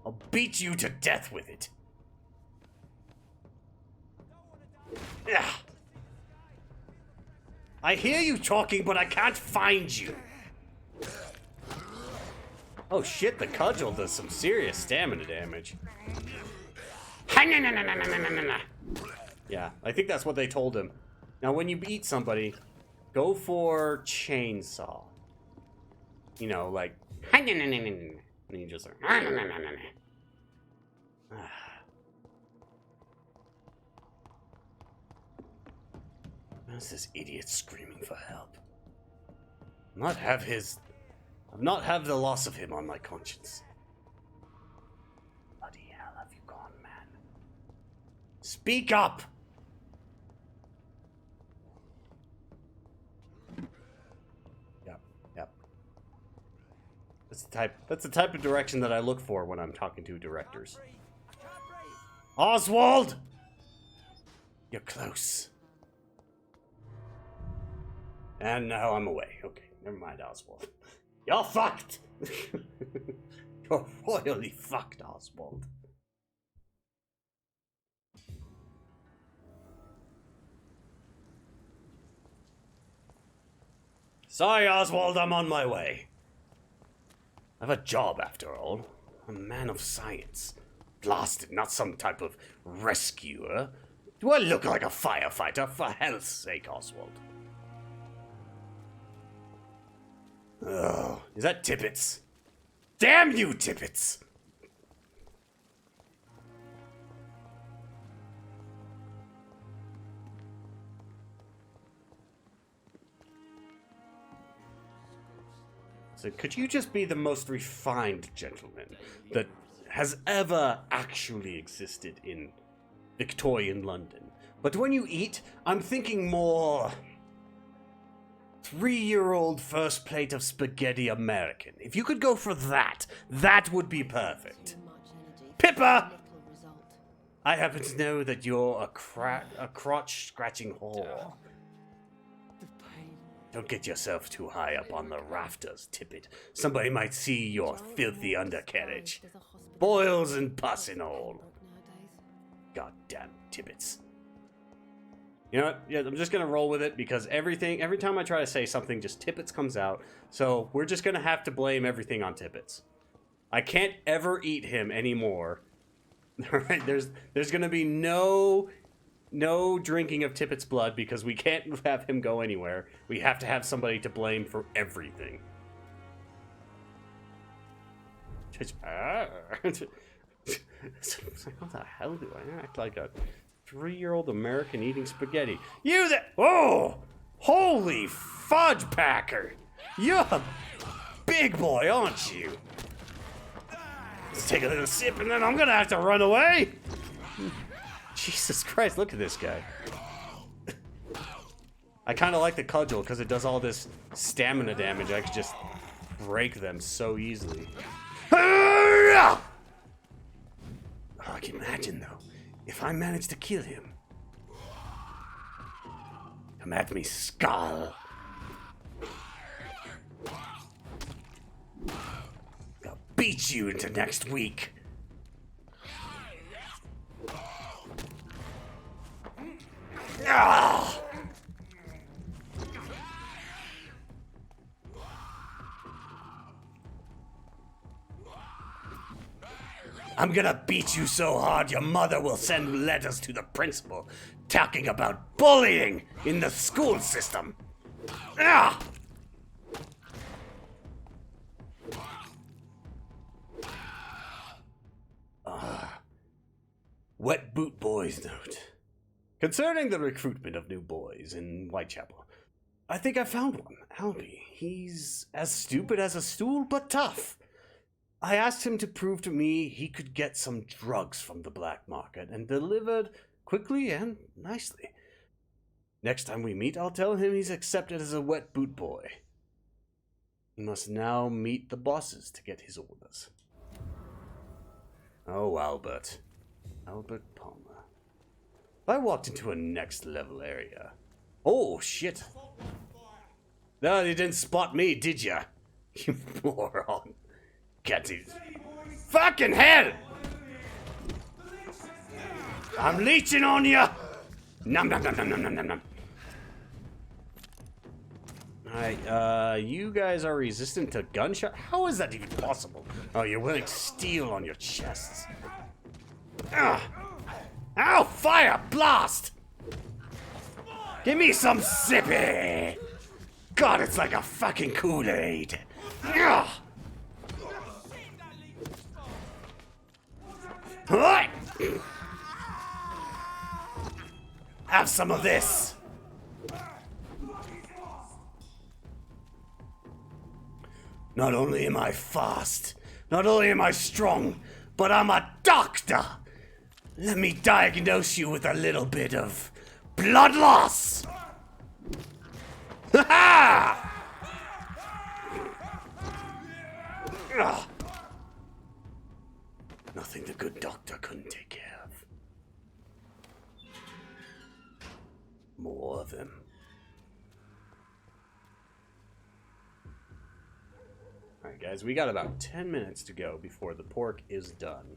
I'll beat you to death with it. Ugh. I hear you talking, but I can't find you. Oh shit, the cudgel does some serious stamina damage. Yeah, I think that's what they told him. Now, when you beat somebody, go for chainsaw. You know, like, and you just like, where's this idiot screaming for help? Not have the loss of him on my conscience. Bloody hell, have you gone, man? Speak up! Yep. That's the type of direction that I look for when I'm talking to directors. Oswald! You're close. And now I'm away. Okay, never mind, Oswald. You're fucked! You're royally fucked, Oswald. Sorry, Oswald, I'm on my way. I have a job, after all. I'm a man of science. Blasted, not some type of rescuer. Do I look like a firefighter? For hell's sake, Oswald. Oh, is that Tippets? Damn you, Tippets! So could you just be the most refined gentleman that has ever actually existed in Victorian London? But when you eat, I'm thinking more 3-year-old first plate of spaghetti American. If you could go for that, that would be perfect. Pippa! I happen to know that you're a crotch-scratching whore. Don't get yourself too high up on the rafters, Tippet. Somebody might see your filthy undercarriage. Boils and pus and all. Goddamn Tippets. You know what? Yeah, I'm just gonna roll with it because every time I try to say something, just Tippets comes out. So we're just gonna have to blame everything on Tippets. I can't ever eat him anymore. Alright, there's gonna be no drinking of Tippet's blood because we can't have him go anywhere. We have to have somebody to blame for everything. How the hell do I act like a 3-year-old American eating spaghetti? You that... Oh! Holy fudge packer! You're a big boy, aren't you? Let's take a little sip and then I'm gonna have to run away! Jesus Christ, look at this guy. I kind of like the cudgel because it does all this stamina damage. I could just break them so easily. I can imagine, though, if I manage to kill him. Come at me, Skull. I'll beat you into next week. Ah! I'm gonna beat you so hard your mother will send letters to the principal talking about bullying in the school system. Ah! Wet Boot Boy's note. Concerning the recruitment of new boys in Whitechapel, I think I found one. Albie. He's as stupid as a stool, but tough. I asked him to prove to me he could get some drugs from the black market and delivered quickly and nicely. Next time we meet, I'll tell him he's accepted as a wet boot boy. He must now meet the bosses to get his orders. Oh, Albert. Albert Palmer. If I walked into a next level area... Oh, shit. No, you didn't spot me, did ya? You moron. Get it. Fucking hell! I'm leeching on ya! Nom nom nom nom nom nom nom nom. Alright, you guys are resistant to gunshot? How is that even possible? Oh, you're wearing steel on your chests. Ugh. Ow! Fire! Blast! Give me some sippy! God, it's like a fucking Kool-Aid! Ugh. What? Have some of this! Not only am I fast, not only am I strong, but I'm a doctor! Let me diagnose you with a little bit of blood loss! Ha-ha! Nothing the good doctor couldn't take care of. More of them. Alright guys, we got about 10 minutes to go before the pork is done.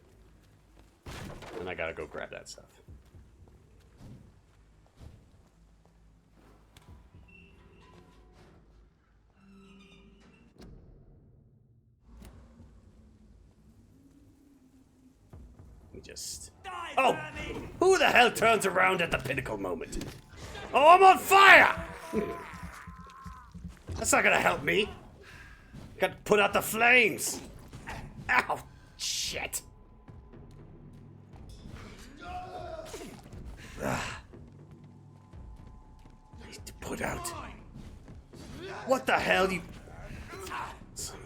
And I gotta go grab that stuff. We just... Oh! Who the hell turns around at the pinnacle moment? Oh, I'm on fire! That's not gonna help me. Got to put out the flames. Ow! Shit. Need to put out. What the hell, you...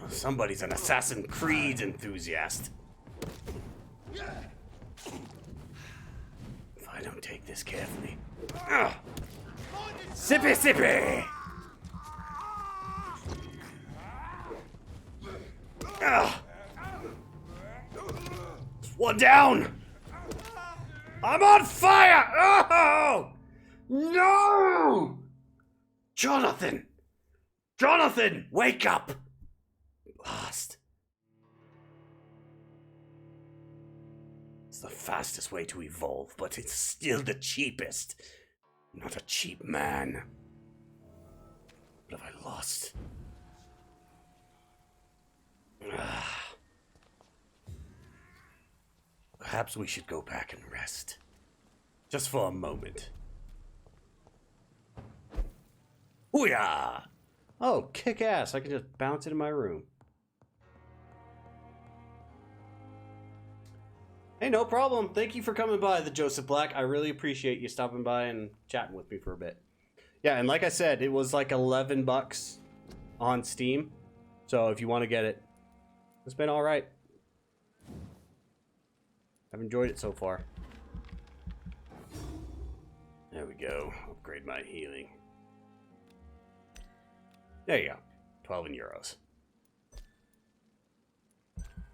Somebody's an Assassin's Creed enthusiast. If I don't take this carefully. Sippy sippy! One down! I'm on fire! Oh! No! Jonathan! Jonathan! Wake up! Blast. It's the fastest way to evolve, but it's still the cheapest. I'm not a cheap man. What have I lost? Perhaps we should go back and rest. Just for a moment. Hoo-yah! Oh, kick ass. I can just bounce it in my room. Hey, no problem. Thank you for coming by, the Joseph Black. I really appreciate you stopping by and chatting with me for a bit. Yeah, and like I said, it was like $11 on Steam. So if you want to get it, it's been alright. I've enjoyed it so far. There we go. Upgrade my healing. There you go. 12 euros.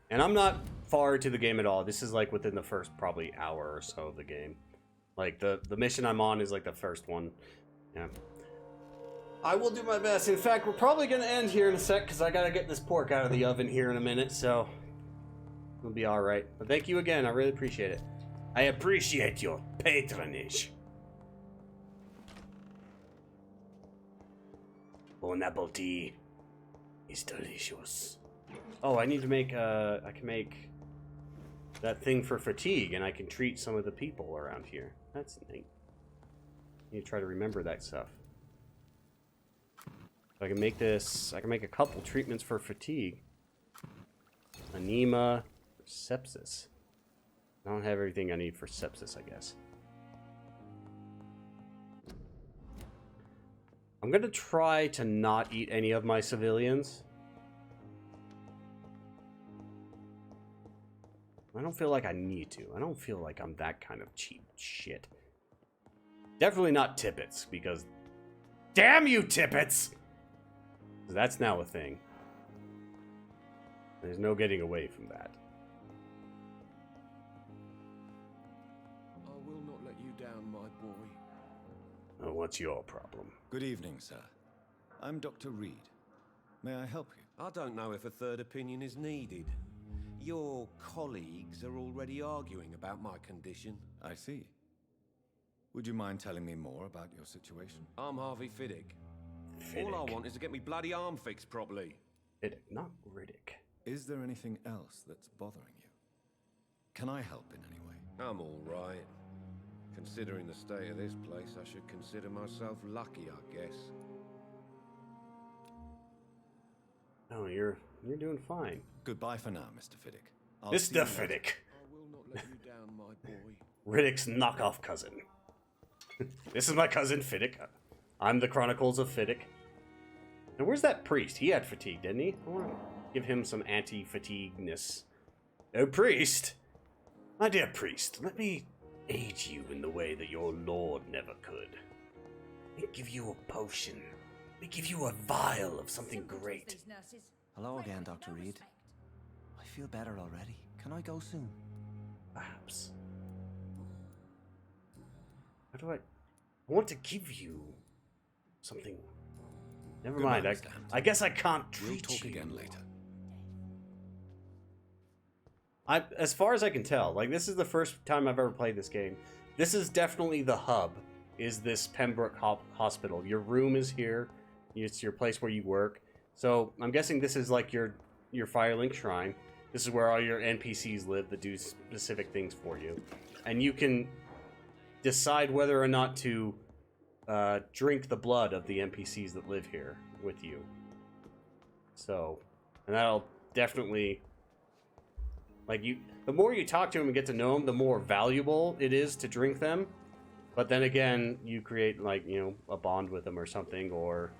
And I'm not far to the game at all. This is like within the first probably hour or so of the game. Like the mission I'm on is like the first one. Yeah. I will do my best. In fact, we're probably going to end here in a sec because I got to get this pork out of the oven here in a minute, so it'll be all right. But thank you again. I really appreciate it. I appreciate your patronage. Bon appetit. It's delicious. Oh, I need to make, I can make that thing for fatigue, and I can treat some of the people around here. That's neat. I need to try to remember that stuff. So I can make this, I can make a couple treatments for fatigue. Anemia, sepsis. I don't have everything I need for sepsis, I guess. I'm gonna try to not eat any of my civilians. I don't feel like I need to. I don't feel like I'm that kind of cheap shit. Definitely not Tippets, because... Damn you, Tippets! That's now a thing. There's no getting away from that. I will not let you down, my boy. Oh, what's your problem? Good evening, sir. I'm Dr. Reed. May I help you? I don't know if a third opinion is needed. Your colleagues are already arguing about my condition. I see. Would you mind telling me more about your situation? I'm Harvey Fiddick. All I want is to get me bloody arm fixed properly. Fiddick, not Riddick. Is there anything else that's bothering you? Can I help in any way? I'm all right. Considering the state of this place, I should consider myself lucky, I guess. Oh, you're doing fine. Goodbye for now, Mr. Fiddick. Mr. Fiddick. I will not let you down, my boy. Riddick's knockoff cousin. This is my cousin Fiddick. I'm the Chronicles of Fiddick. And where's that priest? He had fatigue, didn't he? I want to give him some anti-fatigueness. Oh, priest! My dear priest, let me aid you in the way that your lord never could. Let me give you a potion. Let me give you a vial of something great. Hello again, Dr. Reed. I feel better already. Can I go soon? Perhaps. How do I want to give you something. Never mind. I guess I can't treat We'll talk again later. As far as I can tell, like, this is the first time I've ever played this game. This is definitely the hub, is this Pembroke Hospital. Your room is here. It's your place where you work. So I'm guessing this is like your Firelink Shrine. This is where all your NPCs live that do specific things for you. And you can decide whether or not to drink the blood of the NPCs that live here with you. So, and that'll definitely, like, the more you talk to them and get to know them, the more valuable it is to drink them. But then again, you create, like, you know, a bond with them or something, or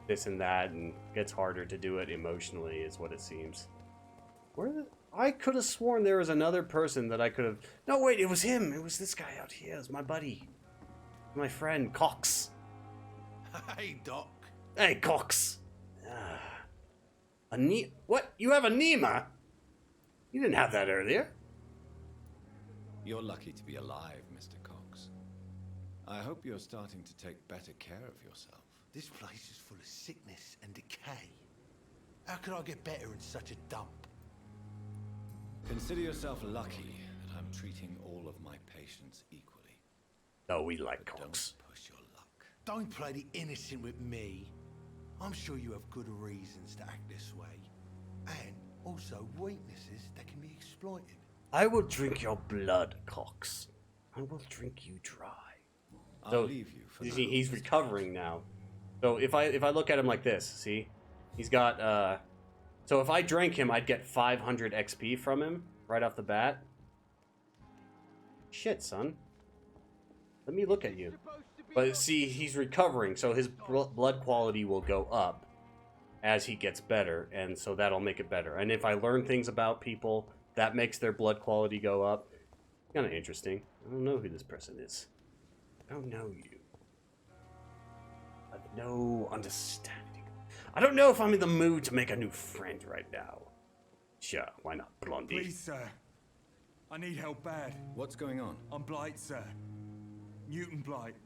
this and that, and it gets harder to do it emotionally, is what it seems. I could have sworn there was another person that I could have... No, wait, it was him. It was this guy out here. It was my buddy. My friend, Cox. Hey, Doc. Hey, Cox. What? You have anemia? You didn't have that earlier. You're lucky to be alive, Mr. Cox. I hope you're starting to take better care of yourself. This place is full of sickness and decay. How could I get better in such a dump? Consider yourself lucky that I'm treating all of my patients equally. Oh, we like Cox. Don't push your luck. Don't play the innocent with me. I'm sure you have good reasons to act this way. And also weaknesses that can be exploited. I will drink your blood, Cox. I will drink you dry. I'll leave you for now. He's recovering now. So if I look at him like this, see? He's got, so if I drank him, I'd get 500 XP from him right off the bat. Shit, son. Let me look at you. But see, he's recovering, so his blood quality will go up as he gets better, and so that'll make it better. And if I learn things about people, that makes their blood quality go up. Kind of interesting. I don't know who this person is. I don't know you. I have no understanding. I don't know if I'm in the mood to make a new friend right now. Sure, why not, Blondie? Please, sir. I need help bad. What's going on? I'm Blight, sir. Newton Blight.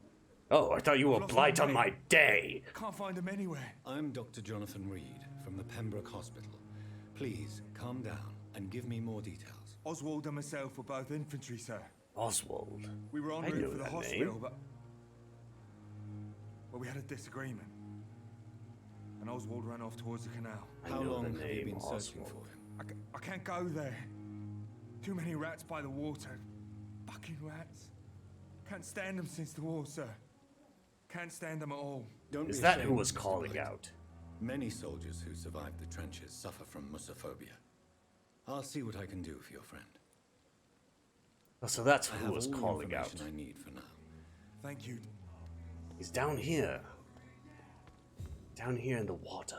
Oh, I thought you were I've lost Blight my on mate. my day. Can't find him anywhere. I'm Dr. Jonathan Reed from the Pembroke Hospital. Please, calm down and give me more details. Oswald and myself were both infantry, sir. Oswald. We were en I route know for the that hospital, name. but we had a disagreement. And Oswald ran off towards the canal. How long have you name been searching Oswald. for him? I can't go there. Too many rats by the water. Fucking rats. Can't stand them since the war, sir. Can't stand them at all. Don't Is be that who ashamed, was Mr. calling Blight. out? Many soldiers who survived the trenches suffer from musophobia. I'll see what I can do for your friend. Oh, so that's I who have was all the calling out. information I need for now. Thank you. He's down here. Down here in the water.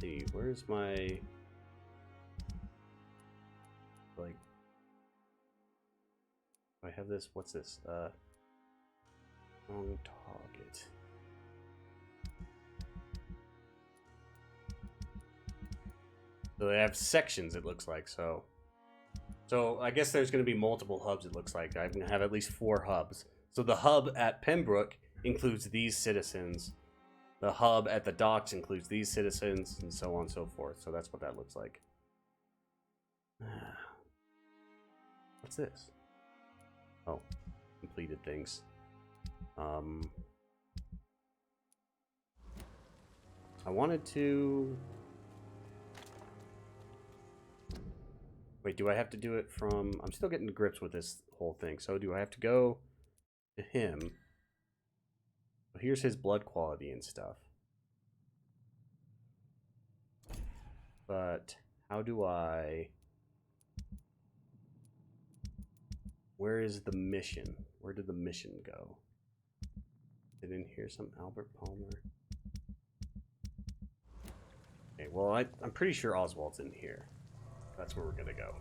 See, where's my... Like... I have this, what's this? Wrong target. So they have sections, it looks like, so I guess there's going to be multiple hubs, it looks like. I'm going to have at least 4 hubs. So the hub at Pembroke includes these citizens. The hub at the docks includes these citizens, and so on and so forth. So that's what that looks like. What's this? Oh, completed things. I wanted to... Wait, do I have to do it from... I'm still getting to grips with this whole thing. So do I have to go to him? Here's his blood quality and stuff. But how do I... Where is the mission? Where did the mission go? Did in here some Albert Palmer? Okay, well, I'm pretty sure Oswald's in here. That's where we're gonna go.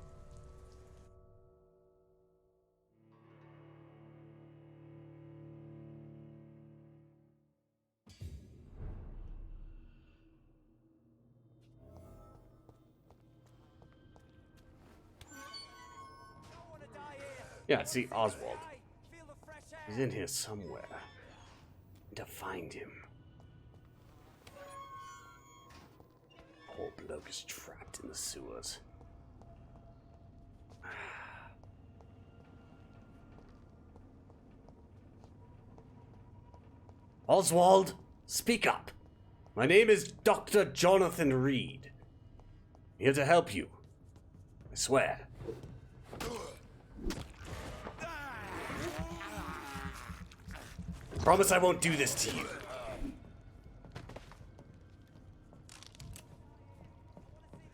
Yeah, see, Oswald. He's in here somewhere. To find him. Poor bloke is trapped in the sewers. Oswald, speak up. My name is Dr. Jonathan Reed. I'm here to help you. I swear. Promise I won't do this to you.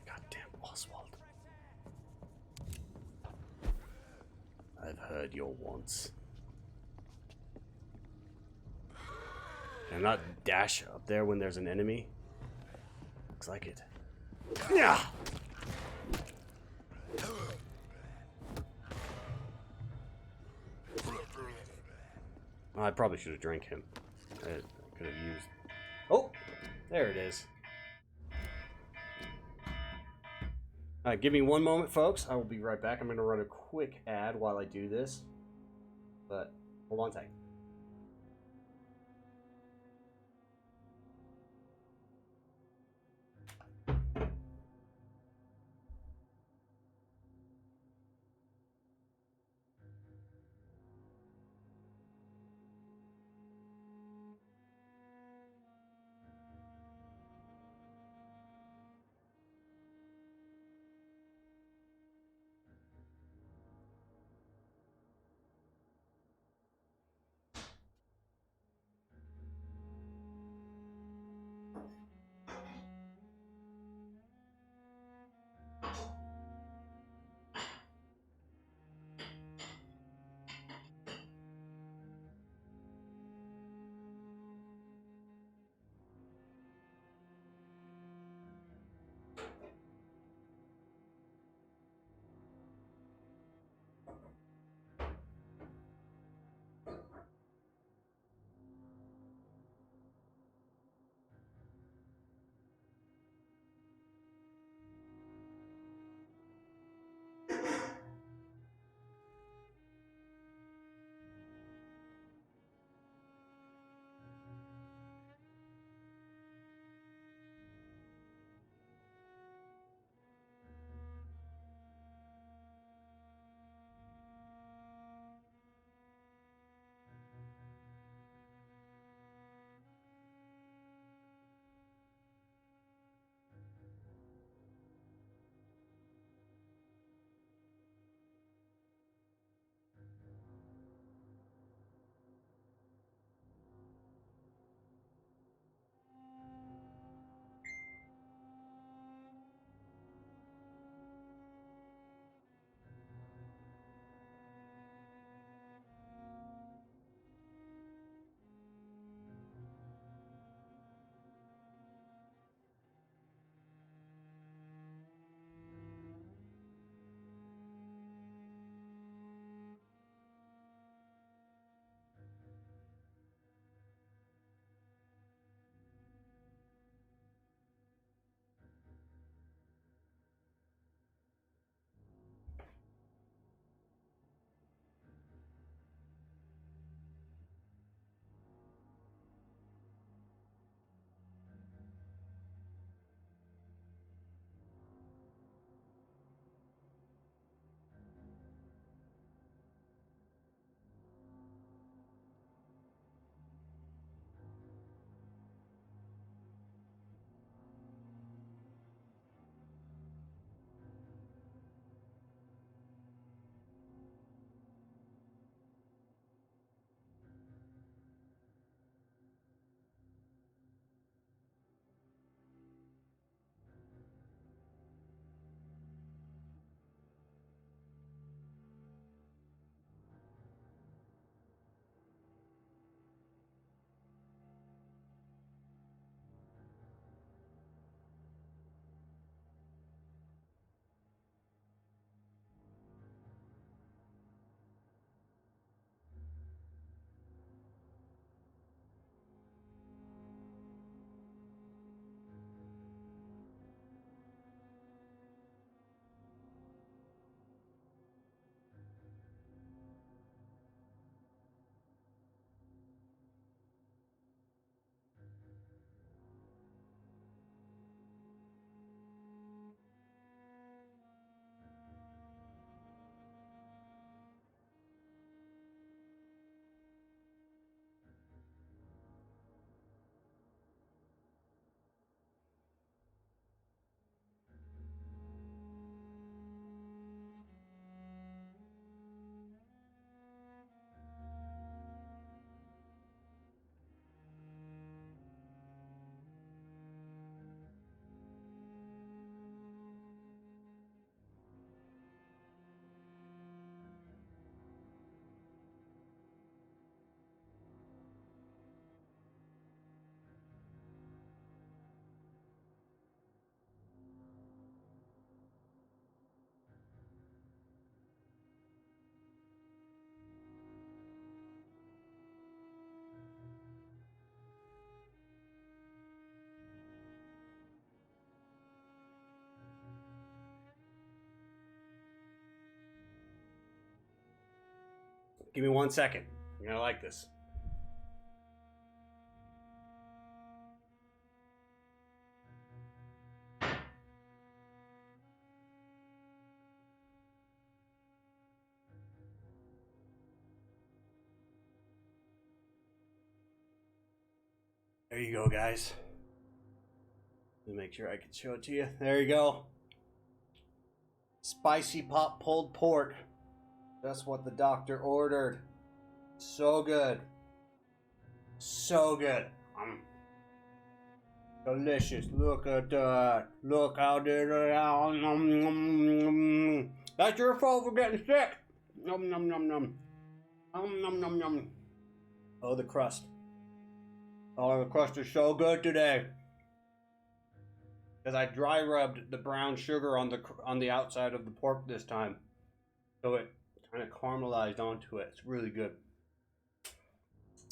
Goddamn Oswald. I've heard your wants. Can I not dash up there when there's an enemy? Looks like it. Yeah. I probably should have drank him. I could have used... Oh! There it is. Alright, give me one moment, folks. I will be right back. I'm going to run a quick ad while I do this. But, hold on tight. Give me 1 second. You're gonna like this. There you go, guys. Let me make sure I can show it to you. There you go. Spicy pot pulled pork. That's what the doctor ordered. So good. So good. Delicious. Look at that. Look how did it out. That's your fault for getting sick. Nom nom nom nom. Nom nom nom nom. Oh, the crust. Oh, the crust is so good today. Because I dry rubbed the brown sugar on the outside of the pork this time. So it kind of caramelized onto it. It's really good.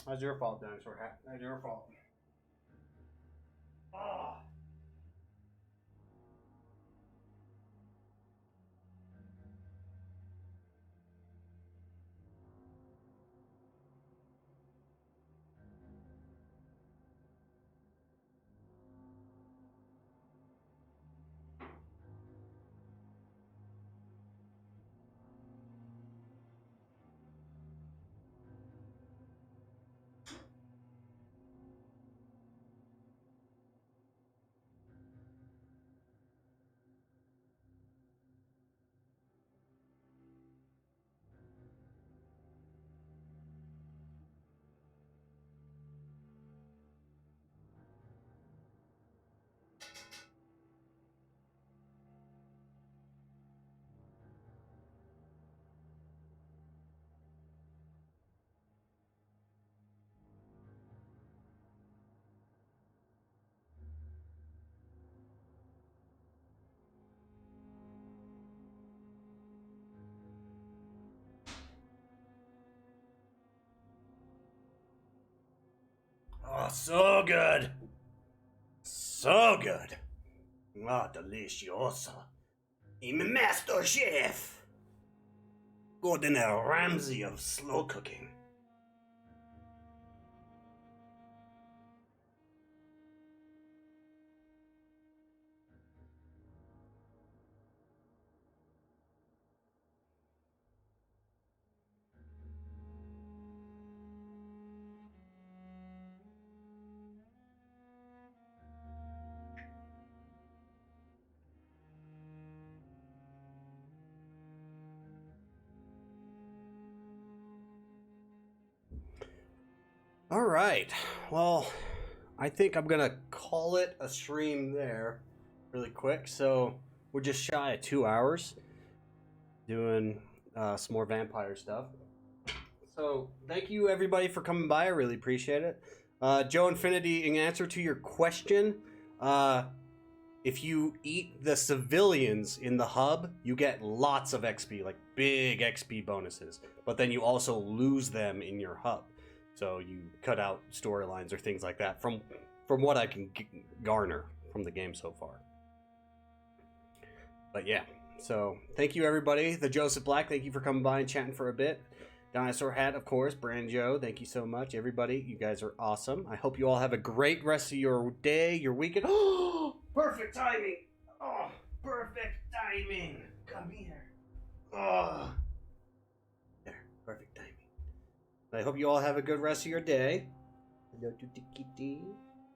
That's your fault, Dinosaur Hat. That's your fault. Oh. Oh, so good. So good. Ah, delicioso. I'm a master chef. Gordon Ramsay of slow cooking. All right. Well, I think I'm gonna call it a stream there really quick. So we're just shy of 2 hours doing some more vampire stuff. So thank you everybody for coming by. I really appreciate it. Joe Infinity, in answer to your question, if you eat the civilians in the hub, you get lots of XP, like big XP bonuses. But then you also lose them in your hub. So you cut out storylines or things like that from what I can garner from the game so far. But yeah, so thank you everybody. The Joseph Black, thank you for coming by and chatting for a bit. Dinosaur Hat, of course. Brand Joe, thank you so much. Everybody, you guys are awesome. I hope you all have a great rest of your day, your weekend. Oh, perfect timing. Oh, perfect timing. Come here. Oh, there, perfect timing. I hope you all have a good rest of your day. Hello to the kitty.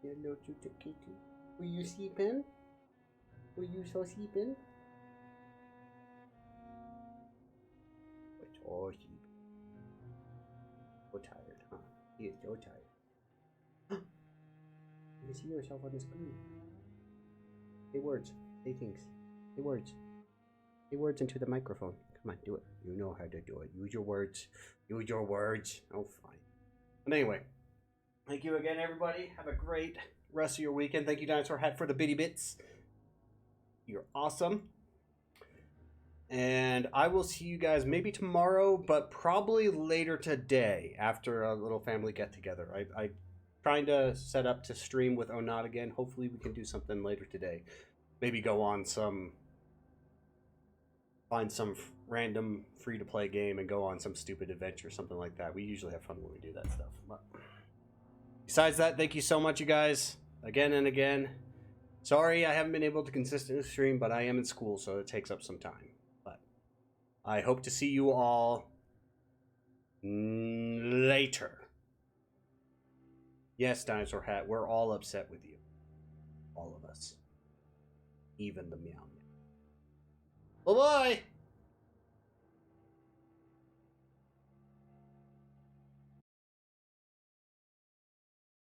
Hello to the kitty. Were you sleeping? Were you so sleeping? Oh, sleeping. So tired, huh? He is so tired. You see yourself on the screen. Say words. Say things. Say words. Say words into the microphone. Come on, do it. You know how to do it. Use your words. Use your words. Oh, fine. But anyway, thank you again, everybody. Have a great rest of your weekend. Thank you, Dinosaur Hat, for the bitty bits. You're awesome. And I will see you guys maybe tomorrow, but probably later today after a little family get-together. I trying to set up to stream with Onat again. Hopefully we can do something later today. Maybe go on find some random free-to-play game and go on some stupid adventure, something like that. We usually have fun when we do that stuff. But besides that, thank you so much, you guys, again and again. Sorry I haven't been able to consistently stream, but I am in school, so it takes up some time. But I hope to see you all later. Yes, Dinosaur Hat, we're all upset with you. All of us. Even the meow meow. Bye-bye!